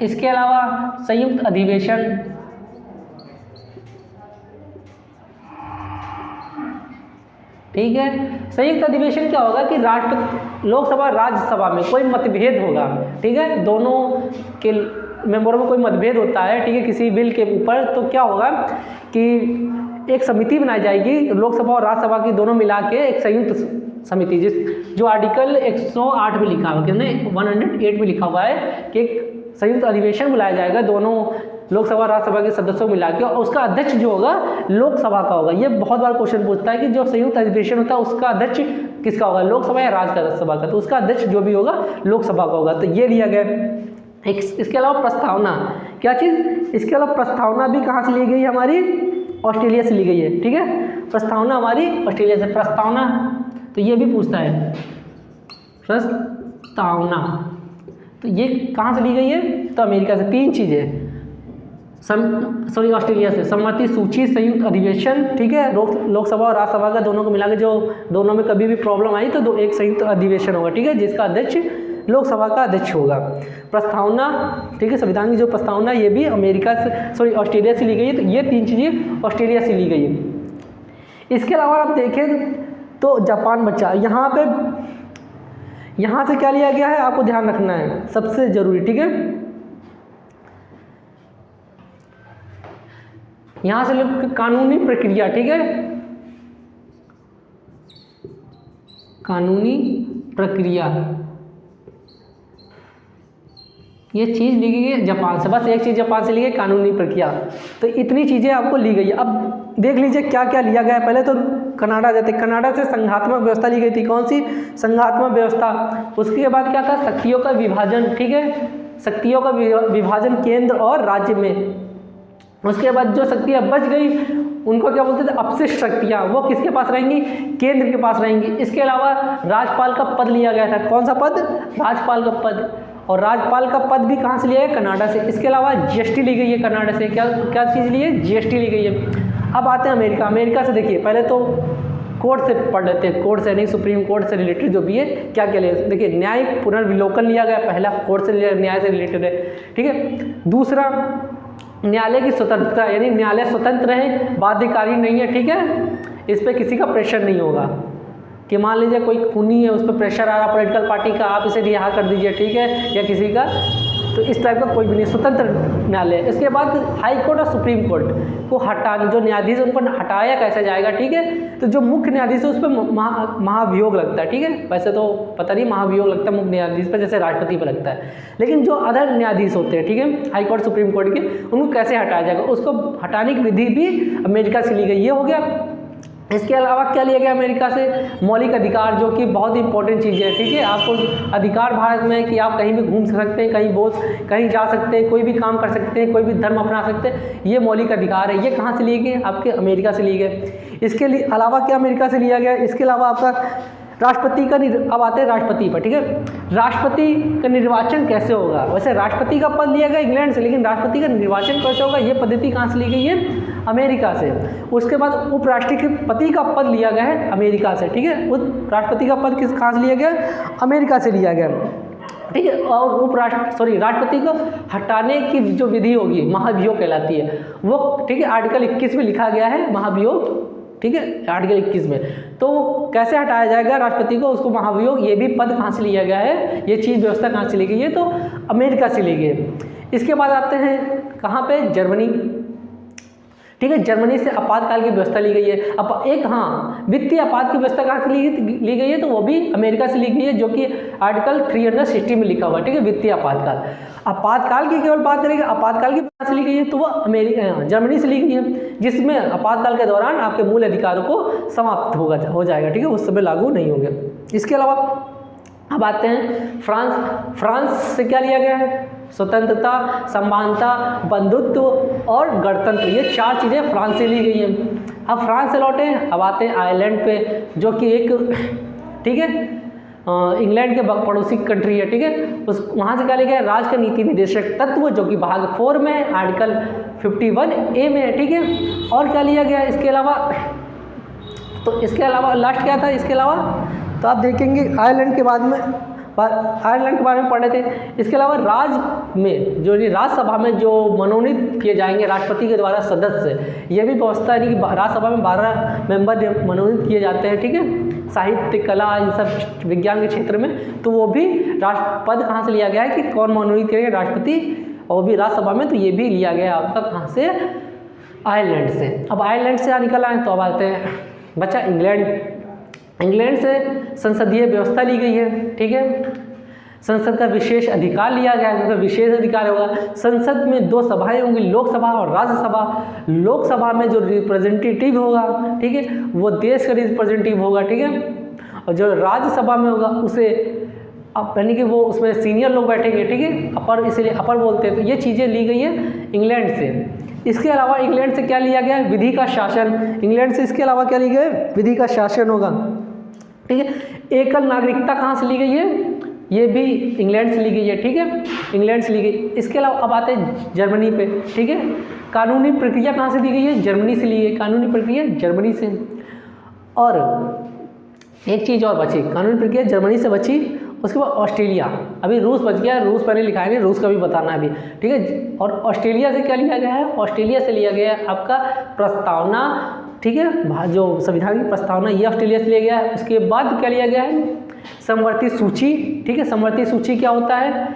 इसके अलावा संयुक्त अधिवेशन, ठीक है। संयुक्त अधिवेशन क्या होगा कि लोकसभा राज्यसभा में कोई मतभेद होगा, ठीक है, दोनों के मेंबरों में कोई मतभेद होता है, ठीक है, किसी बिल के ऊपर, तो क्या होगा कि एक समिति बनाई जाएगी, लोकसभा और राज्यसभा की दोनों मिला के एक संयुक्त समिति, जो आर्टिकल 108 में लिखा हुआ, कितने 108 में लिखा हुआ है कि एक संयुक्त अधिवेशन बुलाया जाएगा दोनों लोकसभा राज्यसभा के सदस्यों को मिला के, और उसका अध्यक्ष जो होगा लोकसभा का होगा। ये बहुत बार क्वेश्चन पूछता है कि जो संयुक्त अधिवेशन होता है उसका अध्यक्ष किसका होगा? लोकसभा या राज्यसभा का? तो उसका अध्यक्ष जो भी होगा लोकसभा का होगा। तो ये लिया गया। इसके अलावा प्रस्तावना, क्या चीज़? इसके अलावा प्रस्तावना भी कहाँ से ली गई? हमारी ऑस्ट्रेलिया से ली गई है, ठीक है, प्रस्तावना हमारी ऑस्ट्रेलिया से। प्रस्तावना तो ये भी पूछता है, प्रस्तावना, तो ये कहाँ से ली गई है? तो अमेरिका से। 3 चीज़ें, ऑस्ट्रेलिया से। सम्मति सूची, संयुक्त अधिवेशन, ठीक है, लोकसभा और राज्यसभा का दोनों को मिला के, जो दोनों में कभी भी प्रॉब्लम आई तो एक संयुक्त अधिवेशन होगा, ठीक है, जिसका अध्यक्ष लोकसभा का अध्यक्ष होगा। प्रस्तावना, ठीक है, संविधान की जो प्रस्तावना, ये भी ऑस्ट्रेलिया से ली गई है। तो ये 3 चीज़ें ऑस्ट्रेलिया से ली गई है। इसके अलावा आप देखें तो जापान बच्चा, यहाँ से क्या लिया गया है आपको ध्यान रखना है, सबसे ज़रूरी, ठीक है। यहाँ से लोग कानूनी प्रक्रिया, ठीक है, कानूनी प्रक्रिया, ये चीज़ ली गई है जापान से, बस एक चीज़ जापान से ली गई, कानूनी प्रक्रिया। तो इतनी चीज़ें आपको ली गई है। अब देख लीजिए क्या क्या लिया गया है। पहले तो कनाडा देते, कनाडा से संघात्मक व्यवस्था ली गई थी। कौन सी? संघात्मक व्यवस्था। उसके बाद क्या था? शक्तियों का विभाजन, ठीक है, शक्तियों का विभाजन केंद्र और राज्य में। उसके बाद जो शक्तियाँ बच गई उनको क्या बोलते थे? अपशिष्ट शक्तियाँ। वो किसके पास रहेंगी? केंद्र के पास रहेंगी। इसके अलावा राज्यपाल का पद लिया गया था। कौन सा पद? राज्यपाल का पद। और राज्यपाल का पद भी कहाँ से लिया है? कनाडा से। इसके अलावा जीएसटी ली गई है कनाडा से। क्या क्या चीज़ ली है? जीएसटी ली गई है। अब आते हैं अमेरिका। अमेरिका से देखिए, पहले तो कोर्ट से पढ़ लेते हैं, कोर्ट से नहीं, सुप्रीम कोर्ट से रिलेटेड जो भी है क्या क्या लिया। देखिए, न्यायिक पुनर्विलोकन लिया गया, पहला कोर्ट से न्याय से रिलेटेड है, ठीक है। दूसरा, न्यायालय की स्वतंत्रता, यानी न्यायालय स्वतंत्र है, बाध्यकारी नहीं है, ठीक है, इस पर किसी का प्रेशर नहीं होगा कि मान लीजिए कोई खूनी है, उस पर प्रेशर आ रहा पॉलिटिकल पार्टी का, आप इसे रिहा कर दीजिए, ठीक है, या किसी का, तो इस टाइप का कोई भी नहीं, स्वतंत्र न्यायालय। इसके बाद हाई कोर्ट और सुप्रीम कोर्ट को हटाने, जो न्यायाधीश उन पर हटाया कैसे जाएगा, ठीक है। तो जो मुख्य न्यायाधीश है उस पर महाभियोग लगता है, ठीक है। वैसे तो पता नहीं महाभियोग लगता है मुख्य न्यायाधीश पर, जैसे राष्ट्रपति पर लगता है, लेकिन जो अदर न्यायाधीश होते हैं, ठीक है, हाई कोर्ट सुप्रीम कोर्ट के, उनको कैसे हटाया जाएगा, उसको हटाने की विधि भी अमेरिका से ली गई। ये हो गया। इसके अलावा क्या लिया गया अमेरिका से? मौलिक अधिकार, जो कि बहुत इंपॉर्टेंट चीज़ है, ठीक है। आपको अधिकार भारत में है कि आप कहीं भी घूम सकते हैं, कहीं जा सकते हैं, कोई भी काम कर सकते हैं, कोई भी धर्म अपना सकते हैं, ये मौलिक अधिकार है। ये कहाँ से लिए गए? आपके अमेरिका से लिए गए। इसके अलावा क्या अमेरिका से लिया गया? इसके अलावा आपका राष्ट्रपति का, अब आते हैं राष्ट्रपति पर, ठीक है। राष्ट्रपति का निर्वाचन कैसे होगा? वैसे राष्ट्रपति का पद लिया गया इंग्लैंड से, लेकिन राष्ट्रपति का निर्वाचन कैसे होगा, ये पद्धति कहाँ से ली गई है? अमेरिका से। उसके बाद उपराष्ट्रपति का पद लिया गया है अमेरिका से, ठीक है। उपराष्ट्रपति का पद कहाँ से लिया गया? अमेरिका से लिया गया, ठीक है। और राष्ट्रपति को हटाने की जो विधि होगी महाभियोग कहलाती है वो, ठीक है, आर्टिकल 21 में लिखा गया है महाभियोग, ठीक है, आर्टिकल 21 में। तो कैसे हटाया जाएगा राष्ट्रपति को, उसको महाभियोग, ये भी पद कहाँ से लिया गया है, ये चीज़ व्यवस्था कहाँ से ली गई है? तो अमेरिका से ली गई है। इसके बाद आते हैं कहाँ पे? जर्मनी, ठीक है। जर्मनी से आपातकाल की व्यवस्था ली गई है। अब एक, हाँ, वित्तीय आपात की व्यवस्था कहाँ से ली गई है? तो वो भी अमेरिका से ली गई है, जो कि आर्टिकल 360 में लिखा हुआ है, ठीक है, वित्तीय आपातकाल। आपातकाल की केवल बात करेंगे, आपातकाल की कहाँ से ली गई है? तो वो जर्मनी से ली गई है, जिसमें आपातकाल के दौरान आपके मूल अधिकारों को समाप्त हो जाएगा, ठीक है, उस समय लागू नहीं होंगे। इसके अलावा अब आते हैं फ्रांस से क्या लिया गया है? स्वतंत्रता, समानता, बंधुत्व और गणतंत्र, ये 4 चीज़ें फ्रांस से ली गई हैं। अब फ्रांस से लौटे, अब आते हैं आयरलैंड पे, जो कि एक, ठीक है, इंग्लैंड के पड़ोसी कंट्री है, ठीक है। वहाँ से क्या लिया गया? राज्य का नीति निदेशक तत्व, जो कि भाग 4 में है, आर्टिकल 51A में है, ठीक है। और क्या लिया गया इसके अलावा? तो इसके अलावा लास्ट क्या था इसके अलावा? तो आप देखेंगे आयरलैंड के बारे में पढ़े थे। इसके अलावा राज्य में जो राज्यसभा में जो मनोनीत किए जाएंगे राष्ट्रपति के द्वारा सदस्य, ये भी व्यवस्था है कि राज्यसभा में 12 मेंबर मनोनीत किए जाते हैं, ठीक है, साहित्य, कला, इन सब विज्ञान के क्षेत्र में। तो वो भी राष्ट्रपद कहाँ से लिया गया है कि कौन मनोनीत करेगा? राष्ट्रपति, और भी राज्यसभा में, तो ये भी लिया गया आपका कहाँ से? आयरलैंड से। अब आयरलैंड से निकल आए तो अब आते हैं बच्चा इंग्लैंड से संसदीय व्यवस्था ली गई है, ठीक है। संसद का विशेष अधिकार लिया गया है, क्योंकि विशेष अधिकार होगा। संसद में 2 सभाएं होंगी, लोकसभा और राज्यसभा। लोकसभा में जो रिप्रेजेंटेटिव होगा, ठीक है, वो देश का रिप्रेजेंटेटिव होगा, ठीक है। और जो राज्यसभा में होगा उसे यानी कि वो उसमें सीनियर लोग बैठेंगे, ठीक है, अपर, इसीलिए अपर बोलते हैं। तो ये चीज़ें ली गई है इंग्लैंड से। इसके अलावा इंग्लैंड से क्या लिया गया है? विधि का शासन। इंग्लैंड से इसके अलावा क्या लिया गया है? विधि का शासन होगा, ठीक है। एकल नागरिकता कहाँ से ली गई है? ये भी इंग्लैंड से ली गई है, ठीक है, इंग्लैंड से ली गई। इसके अलावा अब आते हैं जर्मनी पे, ठीक है। कानूनी प्रक्रिया कहाँ से दी गई है? जर्मनी से ली गई कानूनी प्रक्रिया, जर्मनी से। और एक चीज़ और बची, कानूनी प्रक्रिया जर्मनी से बची। उसके बाद ऑस्ट्रेलिया, अभी रूस बच गया, रूस मैंने लिखा है नहीं, रूस का भी बताना है अभी, ठीक है। और ऑस्ट्रेलिया से क्या लिया गया है? ऑस्ट्रेलिया से लिया गया है आपका प्रस्तावना, ठीक है, जो संविधान की प्रस्तावना, ये ऑस्ट्रेलिया से लिया गया है। उसके बाद क्या लिया गया है? समवर्ती सूची, ठीक है। समवर्ती सूची क्या होता है?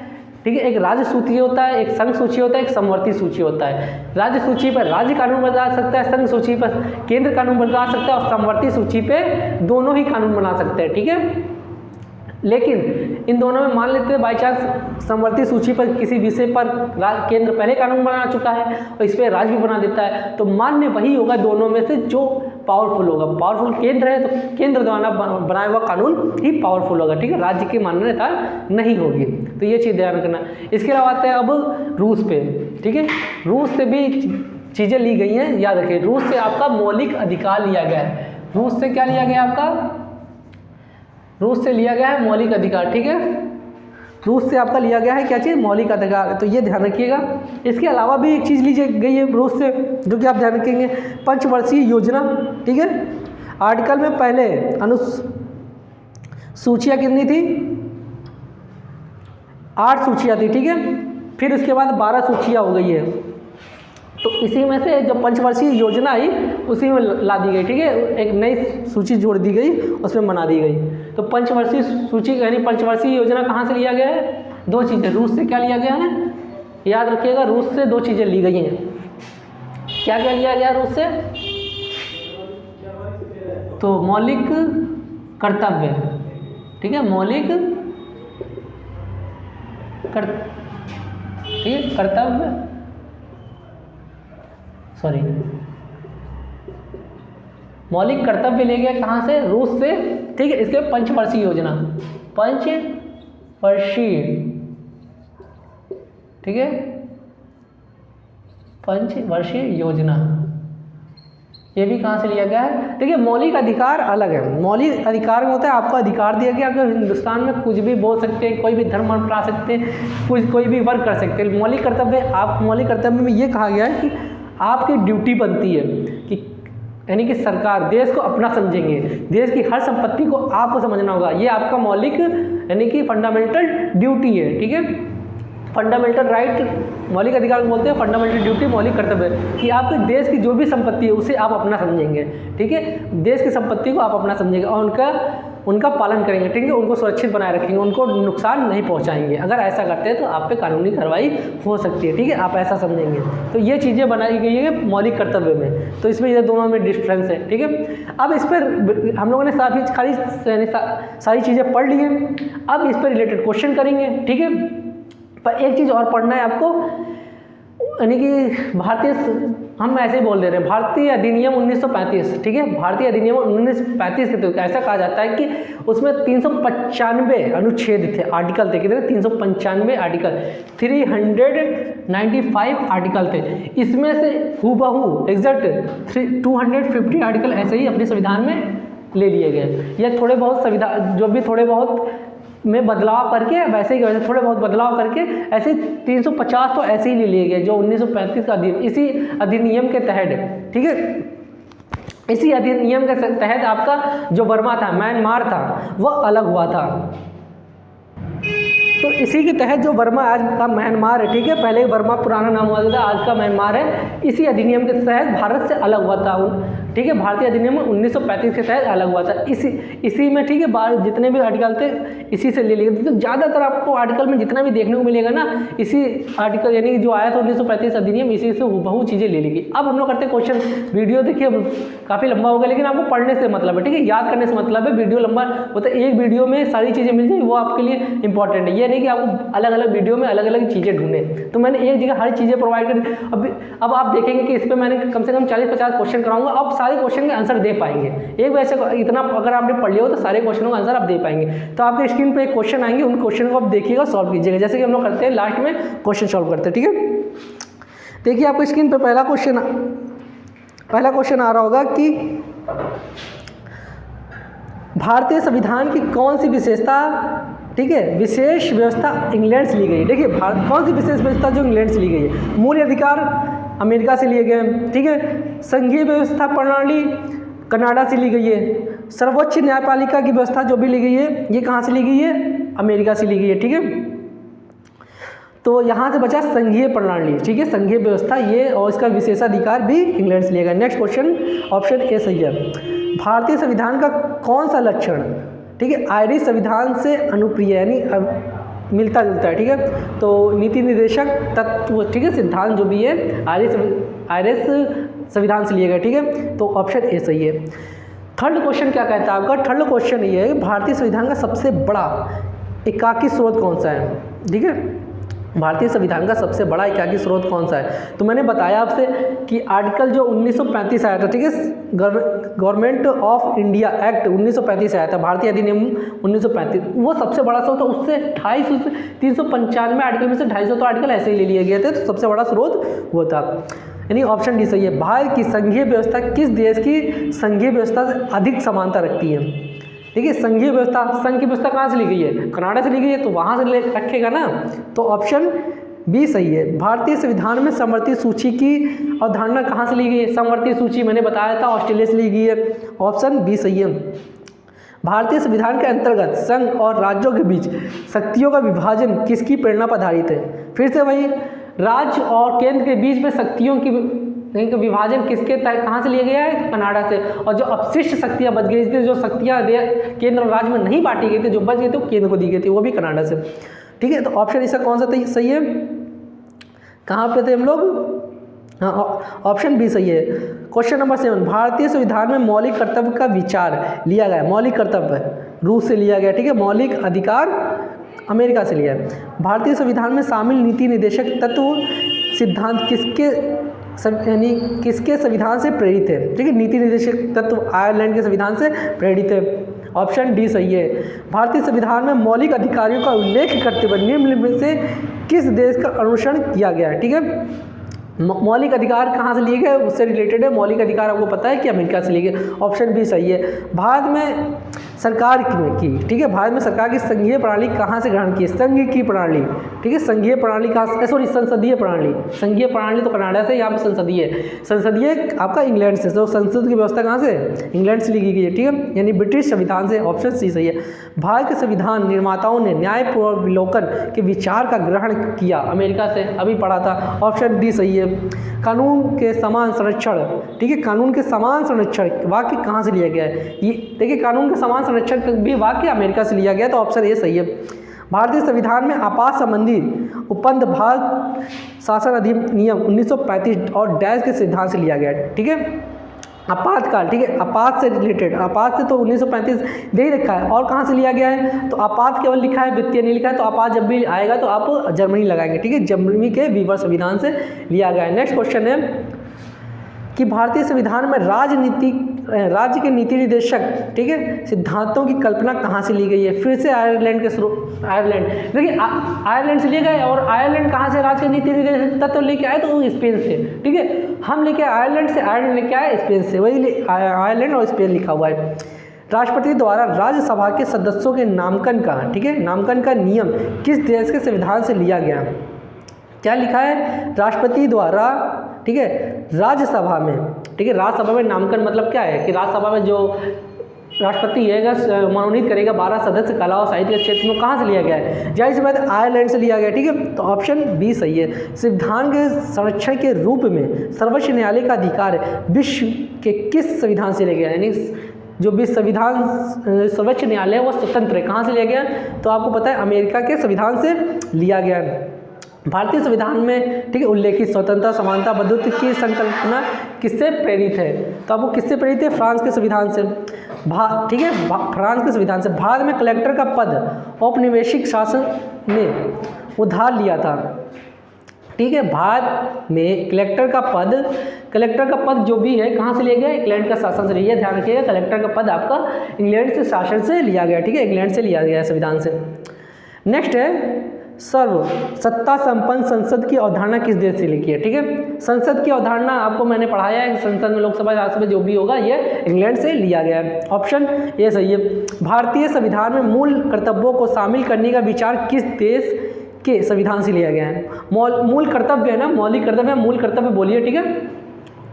ठीक है। एक राज्य सूची होता है, एक संघ सूची होता है, एक समवर्ती सूची होता है। राज्य सूची पर राज्य कानून बना सकता है, संघ सूची पर केंद्र कानून बना सकता है और समवर्ती सूची पे दोनों ही कानून बना सकते हैं, ठीक है। लेकिन इन दोनों में मान लेते हैं बाई चांस समवर्ती सूची पर किसी विषय पर केंद्र पहले कानून बना चुका है और इस पर राज्य भी बना देता है, तो मान्य वही होगा दोनों में से जो पावरफुल होगा। पावरफुल केंद्र है तो केंद्र द्वारा बनाया हुआ कानून ही पावरफुल होगा, ठीक है, राज्य की मान्यता नहीं होगी। तो ये चीज़ ध्यान रखना। इसके अलावा आते हैं अब रूस पे, ठीक है। रूस से भी चीज़ें ली गई हैं, याद रखिए। रूस से आपका मौलिक अधिकार लिया गया है। रूस से क्या लिया गया आपका? रूस से लिया गया है मौलिक अधिकार, ठीक है। रूस से आपका लिया गया है क्या चीज़? मौलिक अधिकार। तो ये ध्यान रखिएगा। इसके अलावा भी एक चीज़ ली गई है रूस से, जो कि आप ध्यान रखेंगे, पंचवर्षीय योजना, ठीक है। आर्टिकल में पहले सूचियाँ कितनी थी? 8 सूचियाँ थी, ठीक है। फिर उसके बाद 12 सूचियाँ हो गई है। तो इसी में से जो पंचवर्षीय योजना आई उसी में ला दी गई, ठीक है। एक नई सूची जोड़ दी गई, उसमें बना दी गई। तो पंचवर्षीय सूची यानी पंचवर्षीय योजना कहाँ से लिया गया है? 2 चीज़ें। रूस से क्या लिया गया है? याद रखिएगा, रूस से 2 चीज़ें ली गई हैं। क्या क्या लिया गया रूस से? तो मौलिक कर्तव्य, ठीक है, मौलिक कर्तव्य, सॉरी, मौलिक कर्तव्य ले गया कहाँ से? रूस से, ठीक है। इसके पंचवर्षीय योजना, पंचवर्षीय, ठीक है, पंचवर्षीय योजना, ये भी कहाँ से लिया गया है? ठीक है। मौलिक अधिकार अलग है। मौलिक अधिकार में होता है आपको अधिकार दिया गया, अगर हिंदुस्तान में कुछ भी बोल सकते हैं, कोई भी धर्म अपना सकते हैं, कोई भी वर्क कर सकते हैं। मौलिक कर्तव्य, आप मौलिक कर्तव्य में ये कहा गया है कि आपकी ड्यूटी बनती है कि यानी कि सरकार देश को अपना समझेंगे, देश की हर संपत्ति को आपको समझना होगा। ये आपका मौलिक यानी कि फंडामेंटल ड्यूटी है, ठीक है। फंडामेंटल राइट, मौलिक अधिकार बोलते हैं, फंडामेंटल ड्यूटी मौलिक कर्तव्य, कि आपके देश की जो भी संपत्ति है उसे आप अपना समझेंगे, ठीक है। देश की संपत्ति को आप अपना समझेंगे और उनका पालन करेंगे, ठीक है। उनको सुरक्षित बनाए रखेंगे, उनको नुकसान नहीं पहुंचाएंगे। अगर ऐसा करते हैं तो आप पे कानूनी कार्रवाई हो सकती है, ठीक है। आप ऐसा समझेंगे। तो ये चीज़ें बनाई गई है मौलिक कर्तव्य में। तो इसमें ये दोनों में डिफरेंस है, ठीक है। अब इस पर हम लोगों ने सारी चीज़ें पढ़ ली हैं। अब इस पर रिलेटेड क्वेश्चन करेंगे, ठीक है। पर एक चीज़ और पढ़ना है आपको, यानी कि भारतीय, हम ऐसे ही बोल दे रहे हैं, भारतीय अधिनियम 1935, ठीक है। भारतीय अधिनियम 1935 के तहत ऐसा कहा जाता है कि उसमें 395 अनुच्छेद थे, आर्टिकल थे। कितने? 395 आर्टिकल, 395 आर्टिकल थे। इसमें से हूबहू एग्जैक्ट 250 आर्टिकल ऐसे ही अपने संविधान में ले लिए गए। या थोड़े बहुत संविधान जो भी थोड़े बहुत में बदलाव करके वैसे ही वैसे थोड़े बहुत बदलाव करके ऐसे 350 तो ऐसे ही ले लिए गए, जो 1935 का इसी अधिनियम के तहत, ठीक है। इसी अधिनियम के तहत आपका जो बर्मा था, म्यांमार था, वह अलग हुआ था। तो इसी के तहत जो बर्मा आज का म्यांमार है, ठीक है, पहले बर्मा पुराना नाम हुआ था, आज का म्यांमार है, इसी अधिनियम के तहत भारत से अलग हुआ था, ठीक है। भारतीय अधिनियम 1935 के तहत अलग हुआ था। इसी में, ठीक है, जितने भी आर्टिकल थे इसी से ले लिए। तो ज़्यादातर आपको आर्टिकल में जितना भी देखने को मिलेगा ना, इसी आर्टिकल यानी जो आया था 1935 अधिनियम, इसी से हूबहू चीज़ें ले लेगी। अब हम लोग करते हैं क्वेश्चन। वीडियो देखिए काफ़ी लंबा होगा, लेकिन आपको पढ़ने से मतलब है, ठीक है, याद करने से मतलब है। वीडियो लंबा होता है, एक वीडियो में सारी चीज़ें मिल जाए, वो आपके लिए इंपॉर्टेंट है। ये नहीं कि आपको अलग अलग वीडियो में अलग अलग चीज़ें ढूंढें। तो मैंने एक जगह हर चीज़ें प्रोवाइड कर दी। अब आप देखेंगे कि इस पर मैंने कम से कम 40-50 क्वेश्चन कराऊंगा। अब सारे क्वेश्चन के आंसर दे पाएंगे। एक वैसे इतना अगर आपने पढ़ लिया हो तो सारे क्वेश्चनों का आंसर आप दे पाएंगे। तो आपके स्क्रीन पे एक क्वेश्चन आएंगे, उन क्वेश्चन को आप देखिएगा, सॉल्व कीजिएगा, जैसे कि हम लोग करते हैं लास्ट में क्वेश्चन सॉल्व करते हैं, ठीक है। देखिए आपको स्क्रीन पे पहला क्वेश्चन आ रहा होगा कि भारतीय संविधान की कौन सी विशेषता, ठीक है, विशेष व्यवस्था इंग्लैंड से ली गई है। देखिए भारत कौन सी विशेष व्यवस्था जो इंग्लैंड से ली गई है? मूल अधिकार अमेरिका से लिए गए, ठीक है। संघीय व्यवस्था प्रणाली कनाडा से ली गई है। सर्वोच्च न्यायपालिका की व्यवस्था जो भी ली गई है, ये कहाँ से ली गई है? अमेरिका से ली गई है, ठीक है। तो यहाँ से बचा संघीय प्रणाली, ठीक है, संघीय व्यवस्था ये, और इसका विशेषाधिकार भी इंग्लैंड से लिया गया। नेक्स्ट क्वेश्चन, ऑप्शन ए सही है। भारतीय संविधान का कौन सा लक्षण, ठीक है, आयरिश संविधान से अनुप्रिय, यानी मिलता जुलता है, ठीक है। तो नीति निर्देशक तत्व, ठीक है, सिद्धांत जो भी है आयरिश संविधान से लिया गया, ठीक है। तो ऑप्शन ए सही है। थर्ड क्वेश्चन क्या कहता है आपका? थर्ड क्वेश्चन ये है भारतीय संविधान का सबसे बड़ा एकाकी स्रोत कौन सा है, ठीक है। भारतीय संविधान का सबसे बड़ा एकाकी स्रोत कौन सा है? तो मैंने बताया आपसे कि आर्टिकल जो 1935 आया था, ठीक है, गवर्नमेंट ऑफ इंडिया एक्ट 1935 आया था, भारतीय अधिनियम 1935, वो सबसे बड़ा स्रोत था। उससे 395 आर्टिकल में से 250 तो आर्टिकल ऐसे ही ले लिए गए थे, तो सबसे बड़ा स्रोत वो था, यानी ऑप्शन डी सही है। भारत की संघीय व्यवस्था किस देश की संघीय व्यवस्था से अधिक समानता रखती है? देखिए संघीय व्यवस्था, संघ की व्यवस्था कहाँ से ली गई है? कनाडा से ली गई है, तो वहाँ से रखेगा ना, तो ऑप्शन बी सही है। भारतीय संविधान में समवर्ती सूची की अवधारणा कहाँ से ली गई है? समवर्ती सूची मैंने बताया था ऑस्ट्रेलिया से ली गई है, ऑप्शन बी सही है। भारतीय संविधान के अंतर्गत संघ और राज्यों के बीच शक्तियों का विभाजन किसकी प्रेरणा पर आधारित है? फिर से वही, राज्य और केंद्र के बीच में शक्तियों की विभाजन किसके कहाँ से लिया गया है? कनाडा से। और जो अपशिष्ट शक्तियाँ बच गई थी, जो शक्तियाँ केंद्र और राज्य में नहीं बांटी गई थी, जो बच गई थी वो केंद्र को दी गई थी, वो भी कनाडा से, ठीक है। तो ऑप्शन इसका कौन सा सही है? कहाँ पे थे हम लोग? हाँ, ऑप्शन बी सही है। क्वेश्चन नंबर 7, भारतीय संविधान में मौलिक कर्तव्य का विचार लिया गया है। मौलिक कर्तव्य रूस से लिया गया, ठीक है। मौलिक अधिकार अमेरिका से लिया है। भारतीय संविधान में शामिल नीति निर्देशक तत्व सिद्धांत किसके संविधान से प्रेरित है? ठीक है, नीति निर्देशक तत्व आयरलैंड के संविधान से प्रेरित है, ऑप्शन डी सही है। भारतीय संविधान में मौलिक अधिकारों का उल्लेख करते हुए निम्न में से किस देश का अनुसरण किया गया है? ठीक है, मौलिक अधिकार कहाँ से लिए गए, उससे रिलेटेड है। मौलिक अधिकार आपको पता है कि अमेरिका से लिए गए, ऑप्शन बी सही है। भारत में सरकार की, ठीक है, भारत में सरकार की संघीय प्रणाली कहाँ से ग्रहण की? संघ की प्रणाली, ठीक है, संघीय प्रणाली कहाँ, सॉरी संसदीय प्रणाली। संघीय प्रणाली तो कनाडा से, यहाँ पे संसदीय आपका इंग्लैंड से। तो संसद की व्यवस्था कहाँ से? इंग्लैंड से ली गई है, ठीक है, यानी ब्रिटिश संविधान से, ऑप्शन सी सही है। भारत के संविधान निर्माताओं ने न्यायपूर्वक के विचार का ग्रहण किया, अमेरिका से, अभी पढ़ा था, ऑप्शन डी सही है। कानून के समान संरक्षण, ठीक है, कानून के समान संरक्षण वाक्य कहाँ से लिया गया है? ये देखिए, कानून के समान संरक्षण भी वाक्य अमेरिका से लिया गया, तो ऑप्शन ए सही है। भारतीय संविधान में आपात संबंधी उपबंध भारत शासन अधिनियम 1935 और डैश के सिद्धांत से लिया गया है, ठीक है। आपातकाल, ठीक है, आपात से रिलेटेड, आपात से तो 1935 दे ही रखा है, और कहाँ से लिया गया है? तो आपात केवल लिखा है, वित्तीय नहीं लिखा है, तो आपात जब भी आएगा तो आप जर्मनी लगाएंगे, ठीक है, जर्मनी के वीवर संविधान से लिया गया है। नेक्स्ट क्वेश्चन है कि भारतीय संविधान में राज्य के नीति निर्देशक, ठीक है, सिद्धांतों की कल्पना कहाँ से ली गई है? फिर से आयरलैंड के आयरलैंड, देखिए आयरलैंड से लिए गए, और आयरलैंड कहाँ से राज्य के नीति निर्देशक तत्व लेके आए? तो स्पेन से, ठीक है, हम लेके आयरलैंड से, आयरलैंड लेके आए स्पेन से, वही आयरलैंड और स्पेन लिखा हुआ है। राष्ट्रपति द्वारा राज्यसभा के सदस्यों के नामांकन का, ठीक है, नामांकन का नियम किस देश के संविधान से लिया गया? क्या लिखा है? राष्ट्रपति द्वारा, ठीक है, राज्यसभा में, ठीक है, राज्यसभा में नामांकन मतलब क्या है कि राज्यसभा में जो राष्ट्रपति है मनोनीत करेगा 12 सदस्य कला और साहित्य के क्षेत्र में, कहाँ से लिया गया है? जाहिर सी बात है आयरलैंड से लिया गया, ठीक है, तो ऑप्शन बी सही है। संविधान के संरक्षण के रूप में सर्वोच्च न्यायालय का अधिकार विश्व के किस संविधान से लिया गया? यानी जो भी संविधान सर्वोच्च न्यायालय है वो स्वतंत्र है, कहाँ से लिया गया? तो आपको पता है अमेरिका के संविधान से लिया गया है। भारतीय संविधान में, ठीक है, उल्लेखित स्वतंत्रता, समानता, बंधुत्व की संकल्पना किससे प्रेरित है? तो आपको किससे प्रेरित है? फ्रांस के संविधान से, ठीक है, फ्रांस के संविधान से। भारत में कलेक्टर का पद औपनिवेशिक शासन ने उधार लिया था, ठीक है, भारत में कलेक्टर का पद जो भी है कहाँ से लिया गया? इंग्लैंड का शासन से लिया, ध्यान रखिएगा, कलेक्टर का पद आपका इंग्लैंड से शासन से लिया गया, ठीक है, इंग्लैंड से लिया गया संविधान से। नेक्स्ट है सर्व सत्ता संपन्न संसद की अवधारणा किस देश से लिखी है? ठीक है, संसद की अवधारणा आपको मैंने पढ़ाया है, संसद में लोकसभा राज्यसभा जो भी होगा ये इंग्लैंड से लिया गया है, ऑप्शन ये सही है। भारतीय संविधान में मूल कर्तव्यों को शामिल करने का विचार किस देश के संविधान से लिया गया है? मूल कर्तव्य है ना, मौलिक कर्तव्य, मूल कर्तव्य बोलिए, ठीक है,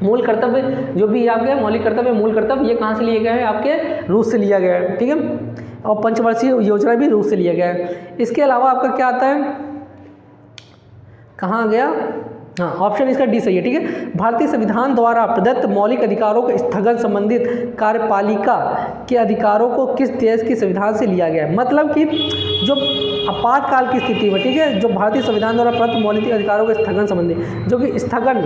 मूल कर्तव्य जो भी आपके मौलिक कर्तव्य, मूल कर्तव्य, ये कहाँ से लिए गए हैं? आपके रूस से लिया गया है, ठीक है, और पंचवर्षीय योजना भी रूस से लिया गया है। इसके अलावा आपका क्या आता है, कहाँ गया? हाँ, ऑप्शन इसका डी सही है। ठीक है, भारतीय संविधान द्वारा प्रदत्त मौलिक अधिकारों के स्थगन संबंधित कार्यपालिका के अधिकारों को किस देश के संविधान से लिया गया है? मतलब कि जो आपातकाल की स्थिति में, ठीक है, जो भारतीय संविधान द्वारा प्रदत्त मौलिक अधिकारों के स्थगन संबंधी, जो कि स्थगन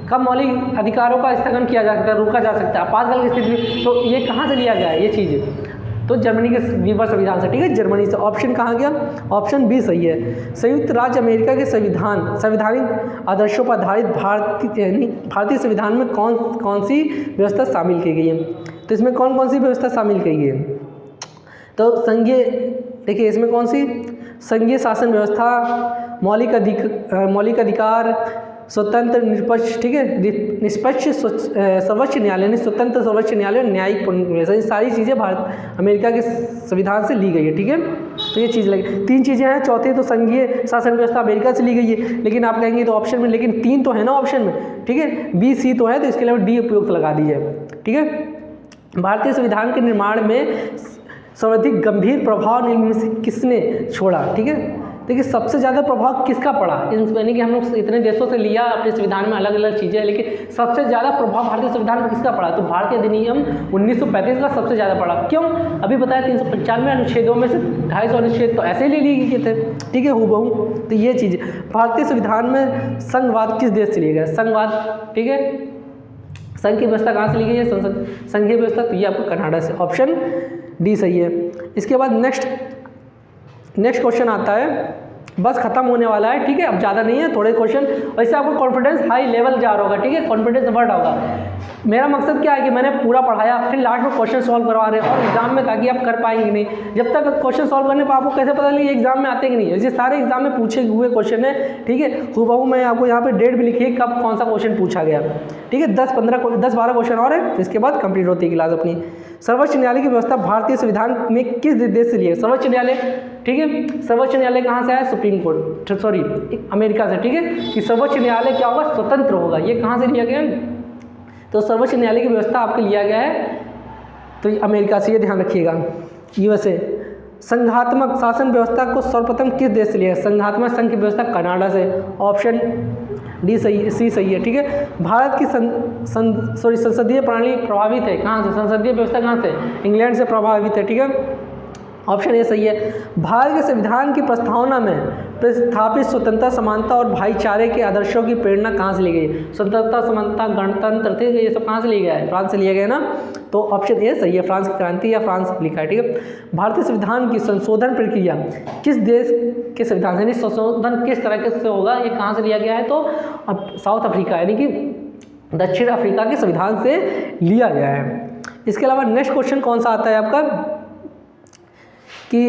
कब मौलिक अधिकारों का स्थगन किया जा सकता है, रोका जा सकता है आपातकाल की स्थिति में, तो ये कहाँ से लिया गया है ये चीज़? तो जर्मनी के वीवर संविधान से। ठीक है, जर्मनी से। ऑप्शन कहाँ गया? ऑप्शन बी सही है। संयुक्त राज्य अमेरिका के संवैधानिक आदर्शों पर आधारित भारतीय संविधान में कौन सी व्यवस्था शामिल की गई है? तो इसमें कौन कौन सी व्यवस्था शामिल की गई है? तो संघीय, देखिए इसमें कौन सी? संघीय शासन व्यवस्था, मौलिक अधिकार, स्वतंत्र निष्पक्ष, ठीक है, निष्पक्ष सर्वोच्च न्यायालय, स्वतंत्र सर्वोच्च न्यायालय, न्यायिक पुनर्विचार, ये सारी चीज़ें भारत अमेरिका के संविधान से ली गई है। ठीक है, तो ये चीज़ लगी, 3 चीज़ें हैं। चौथी तो संघीय शासन व्यवस्था अमेरिका से ली गई है, लेकिन आप कहेंगे तो ऑप्शन में, लेकिन 3 तो है ना ऑप्शन में। ठीक है, बी सी तो है, तो इसके अलावा डी उपयुक्त लगा दीजिए। ठीक है, भारतीय संविधान के निर्माण में सर्वाधिक गंभीर प्रभाव इनमें से किसने छोड़ा? ठीक है, देखिए सबसे ज़्यादा प्रभाव किसका पड़ा? यानी कि हम लोग इतने देशों से लिया अपने संविधान में अलग अलग चीज़ें, लेकिन सबसे ज़्यादा प्रभाव भारतीय संविधान पर किसका पड़ा? तो भारतीय अधिनियम 1935 का सबसे ज़्यादा पड़ा। क्यों? अभी बताया 395 अनुच्छेदों में से 250 अनुच्छेद तो ऐसे ही ले लिए गए थे। ठीक है, हूबहू। तो ये चीज़, भारतीय संविधान में संघवाद किस देश से लिया गया? संघवाद, ठीक है, संघ की व्यवस्था कहाँ से ली गई है? संसद संघीय व्यवस्था, तो ये आपको कनाडा से। ऑप्शन डी सही है। इसके बाद नेक्स्ट क्वेश्चन आता है, बस खत्म होने वाला है। ठीक है, अब ज़्यादा नहीं है, थोड़े क्वेश्चन, वैसे आपको कॉन्फिडेंस हाई लेवल जा रहा होगा। ठीक है, कॉन्फिडेंस बढ़ होगा। मेरा मकसद क्या है कि मैंने पूरा पढ़ाया, फिर लास्ट में क्वेश्चन सॉल्व करवा रहे हैं और एग्जाम में, ताकि आप कर पाएंगे नहीं। जब तक क्वेश्चन सॉल्व करने पर आपको कैसे पता लगे एग्जाम में आते कि नहीं? ये सारे एग्जाम में पूछे हुए क्वेश्चन है। ठीक है, हूबहू मैं आपको यहाँ पे डेट भी लिखी है कब कौन सा क्वेश्चन पूछा गया। ठीक है, 10-12 क्वेश्चन और है, इसके बाद कंप्लीट होती है क्लास अपनी। सर्वोच्च न्यायालय की व्यवस्था भारतीय संविधान में किस देश से ली है? सर्वोच्च न्यायालय, ठीक है, सर्वोच्च न्यायालय कहाँ से आया? सुप्रीम कोर्ट, सॉरी अमेरिका से। ठीक है, कि सर्वोच्च न्यायालय क्या होगा? स्वतंत्र होगा। ये कहाँ से लिया गया? तो सर्वोच्च न्यायालय की व्यवस्था आपके लिया गया है तो अमेरिका से, ये ध्यान रखिएगा। यूएसए। संघात्मक शासन व्यवस्था को सर्वप्रथम किस देश से लिया? संघात्मक संघ की व्यवस्था कनाडा से। ऑप्शन डी सही, सी सही है। ठीक है, भारत की संसदीय प्रणाली प्रभावित है कहाँ से? संसदीय व्यवस्था कहाँ से? इंग्लैंड से प्रभावित है। ठीक है, ऑप्शन ए सही है। भारत के संविधान की प्रस्तावना में प्रस्थापित स्वतंत्रता, समानता और भाईचारे के आदर्शों की प्रेरणा कहाँ से ली गई? स्वतंत्रता, समानता, गणतंत्र, ठीक है, ये सब कहाँ से लिया गया है? फ्रांस से लिया गया ना, तो ऑप्शन ए सही है। फ्रांस की क्रांति या फ्रांस लिखा है। ठीक है, भारतीय संविधान की संशोधन प्रक्रिया किस देश के संविधान से, यानी संशोधन किस तरह से होगा, ये कहाँ से लिया गया है? तो अब साउथ अफ्रीका, यानी कि दक्षिण अफ्रीका के संविधान से लिया गया है। इसके अलावा नेक्स्ट क्वेश्चन कौन सा आता है आपका कि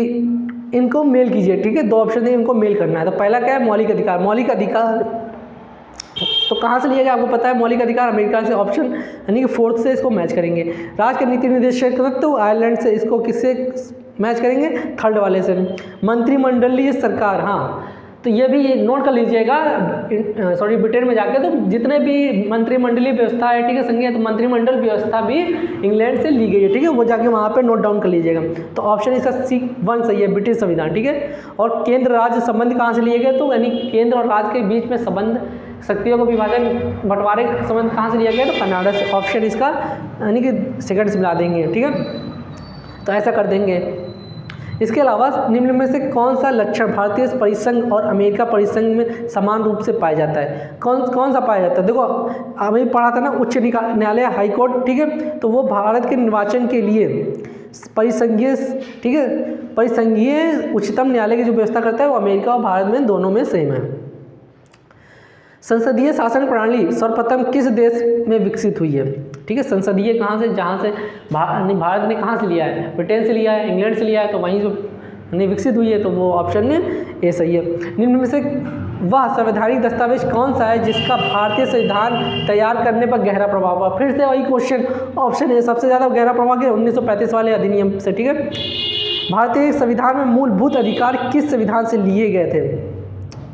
इनको मेल कीजिए। ठीक है, 2 ऑप्शन है, इनको मेल करना है। तो पहला क्या है? मौलिक अधिकार। मौलिक अधिकार तो कहाँ से लिया गया? आपको पता है, मौलिक अधिकार अमेरिका से। ऑप्शन यानी कि 4th से इसको मैच करेंगे। राज्य के नीति निर्देशकत्व आयरलैंड से, इसको किससे मैच करेंगे? 3rd वाले से। मंत्रिमंडलीय सरकार, हाँ, तो ये भी नोट कर लीजिएगा, सॉरी ब्रिटेन में जाके, तो जितने भी मंत्रिमंडलीय व्यवस्था है, ठीक है, संघीय, तो मंत्रिमंडल व्यवस्था भी इंग्लैंड से ली गई है। ठीक है, वो जाके वहाँ पे नोट डाउन कर लीजिएगा। तो ऑप्शन इसका C1 सही है, ब्रिटिश संविधान। ठीक है, और केंद्र राज्य संबंध कहाँ से लिए गए? तो यानी केंद्र और राज्य के बीच में संबंध, शक्तियों को विभाजन, बंटवारे का संबंध कहाँ से लिया गया? तो कनाडा से। ऑप्शन इसका यानी कि सेकंड से मिला देंगे। ठीक है, तो ऐसा कर देंगे। इसके अलावा निम्न में से कौन सा लक्षण भारतीय परिसंघ और अमेरिका परिसंघ में समान रूप से पाया जाता है? कौन सा पाया जाता है? देखो अभी पढ़ा था ना, उच्च न्यायालय, हाई कोर्ट। ठीक है, तो वो भारत के निर्वाचन के लिए परिसंघीय, ठीक है, परिसंघीय उच्चतम न्यायालय की जो व्यवस्था करता है वो अमेरिका और भारत में दोनों में सेम है। संसदीय शासन प्रणाली सर्वप्रथम किस देश में विकसित हुई है? ठीक है, संसदीय कहाँ से? जहाँ से भारत ने कहाँ से लिया है? ब्रिटेन से लिया है, इंग्लैंड से लिया है, तो वहीं जो विकसित हुई है, तो वो ऑप्शन में ए सही है। निम्न में से वह संवैधानिक दस्तावेज कौन सा है जिसका भारतीय संविधान तैयार करने पर गहरा प्रभाव हुआ? फिर से वही क्वेश्चन, ऑप्शन ए सबसे ज़्यादा गहरा प्रभाव है 1935 वाले अधिनियम से। ठीक है, भारतीय संविधान में मूलभूत अधिकार किस संविधान से लिए गए थे?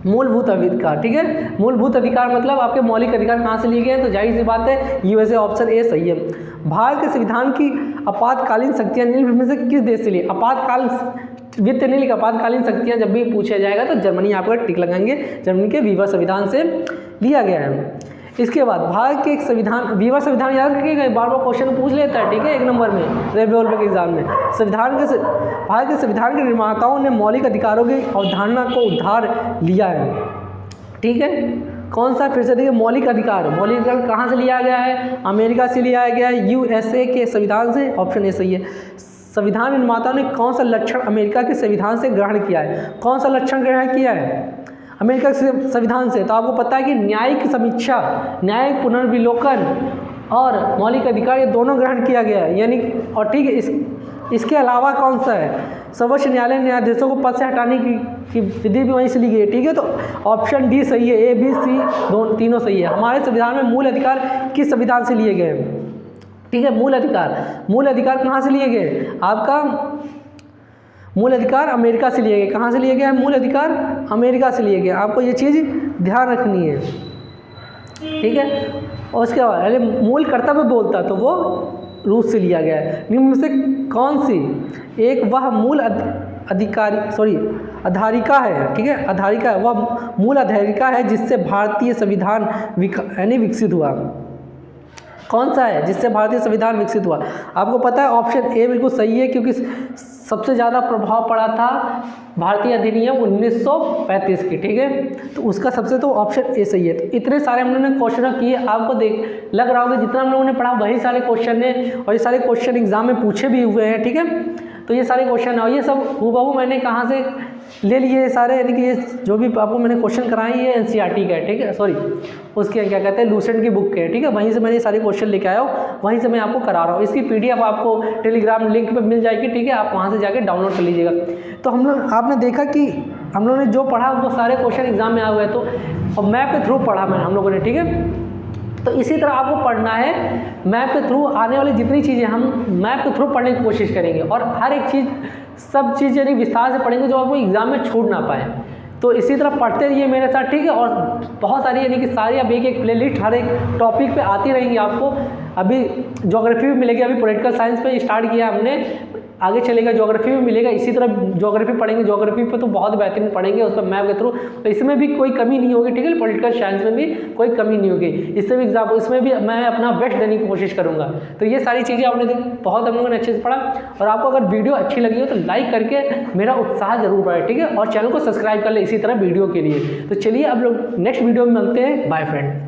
मूलभूत अधिकार। ठीक है, मूलभूत अधिकार मतलब आपके मौलिक अधिकार कहाँ से लिए गए? तो जाहिर सी बात है यूएसए, ऑप्शन ए सही है। भारत के संविधान की आपातकालीन शक्तियाँ निम्न में से किस देश से लिए? आपातकाल वित्त नहीं लिखा, आपातकालीन शक्तियाँ जब भी पूछा जाएगा तो जर्मनी आपका टिक लगाएंगे, जर्मनी के वीवर संविधान से लिया गया है। इसके बाद भारत के एक संविधान, बीवा संविधान याद रखिएगा, बार बार क्वेश्चन पूछ लेता है, ठीक है, 1 नंबर में रेलवे के एग्जाम में। भारत के संविधान के निर्माताओं ने मौलिक अधिकारों की अवधारणा को उधार लिया है, ठीक है। कौन सा, फिर से देखिए, मौलिक अधिकार कहाँ से लिया गया है? अमेरिका से लिया गया है, USA के संविधान से। ऑप्शन ए सही है। संविधान निर्माताओं ने कौन सा लक्षण अमेरिका के संविधान से ग्रहण किया है? कौन सा लक्षण ग्रहण किया है अमेरिका के संविधान से? तो आपको पता है कि न्यायिक समीक्षा, न्यायिक पुनर्विलोकन और मौलिक अधिकार, ये दोनों ग्रहण किया गया है, यानी, और ठीक है, इसके अलावा कौन सा है? सर्वोच्च न्यायालय न्यायाधीशों को पद से हटाने की विधि भी वहीं से ली गई है, ठीक है। तो ऑप्शन डी सही है, A, B, C तीनों सही है। हमारे संविधान में मूल अधिकार किस संविधान से लिए गए हैं? ठीक है, मूल अधिकार कहाँ से लिए गए? आपका मूल अधिकार अमेरिका से लिए गए। कहाँ से लिए गए हैं मूल अधिकार? अमेरिका से लिए गए। आपको ये चीज़ ध्यान रखनी है, ठीक है। और उसके बाद अरे मूल कर्तव्य बोलता तो वो रूस से लिया गया है। निम्न में से कौन सी एक वह मूल आधारिका है, ठीक है, आधारिका है, वह मूल आधारिका है जिससे भारतीय संविधान यानी विकसित हुआ? कौन सा है जिससे भारतीय संविधान विकसित हुआ? आपको पता है ऑप्शन ए बिल्कुल सही है, क्योंकि सबसे ज़्यादा प्रभाव पड़ा था भारतीय अधिनियम 1935 की, ठीक है। तो उसका सबसे तो ऑप्शन ए सही है। तो इतने सारे हम लोगों ने क्वेश्चन किए, आपको देख लग रहा होगा जितना हम लोगों ने पढ़ा वही सारे क्वेश्चन हैं, और ये सारे क्वेश्चन एग्जाम में पूछे भी हुए हैं, ठीक है। तो ये सारे क्वेश्चन और ये सब हूबहू मैंने कहाँ से ले लिए सारे, यानी कि ये जो भी आपको मैंने क्वेश्चन कराए ये NCERT का है, ठीक है, सॉरी उसके क्या कहते हैं लूसेंट की बुक के है, ठीक है। वहीं से मैंने सारे क्वेश्चन लेके आया हूँ, वहीं से मैं आपको करा रहा हूँ। इसकी PDF आपको टेलीग्राम लिंक पे मिल जाएगी, ठीक है, आप वहाँ से जाके डाउनलोड कर लीजिएगा। तो आपने देखा कि हम लोगों ने जो पढ़ा वो सारे क्वेश्चन एग्जाम में आए हुए हैं, तो और मैप के थ्रू पढ़ा हम लोगों ने, ठीक है। तो इसी तरह आपको पढ़ना है, मैप के थ्रू आने वाली जितनी चीज़ें हम मैप के थ्रू पढ़ने की कोशिश करेंगे, और हर एक चीज़ सब चीज़ यानी विस्तार से पढ़ेंगे जो आपको एग्जाम में छूट ना पाए। तो इसी तरह पढ़ते रहिए मेरे साथ, ठीक है। और बहुत सारी यानी कि सारी अब एक प्लेलिस्ट हर एक टॉपिक पे आती रहेंगी आपको। अभी ज्योग्राफी भी मिलेगी, अभी पॉलिटिकल साइंस पे स्टार्ट किया हमने, आगे चलेगा ज्योग्राफी भी मिलेगा। इसी तरह ज्योग्राफी पढ़ेंगे, ज्योग्राफी पे तो बहुत बेहतरीन पढ़ेंगे उस पर मैप के थ्रू, तो इसमें भी कोई कमी नहीं होगी, ठीक है। पॉलिटिकल साइंस में भी कोई कमी नहीं होगी, इससे भी एग्जाम इसमें भी मैं अपना बेस्ट देने की कोशिश करूँगा। तो ये सारी चीज़ें आपने बहुत हम लोगों ने अच्छे से पढ़ा, और आपको अगर वीडियो अच्छी लगी हो तो लाइक करके मेरा उत्साह जरूर बढ़े, ठीक है, और चैनल को सब्सक्राइब कर ले इसी तरह वीडियो के लिए। तो चलिए अब लोग नेक्स्ट वीडियो में मिलते हैं, बाय फ्रेंड।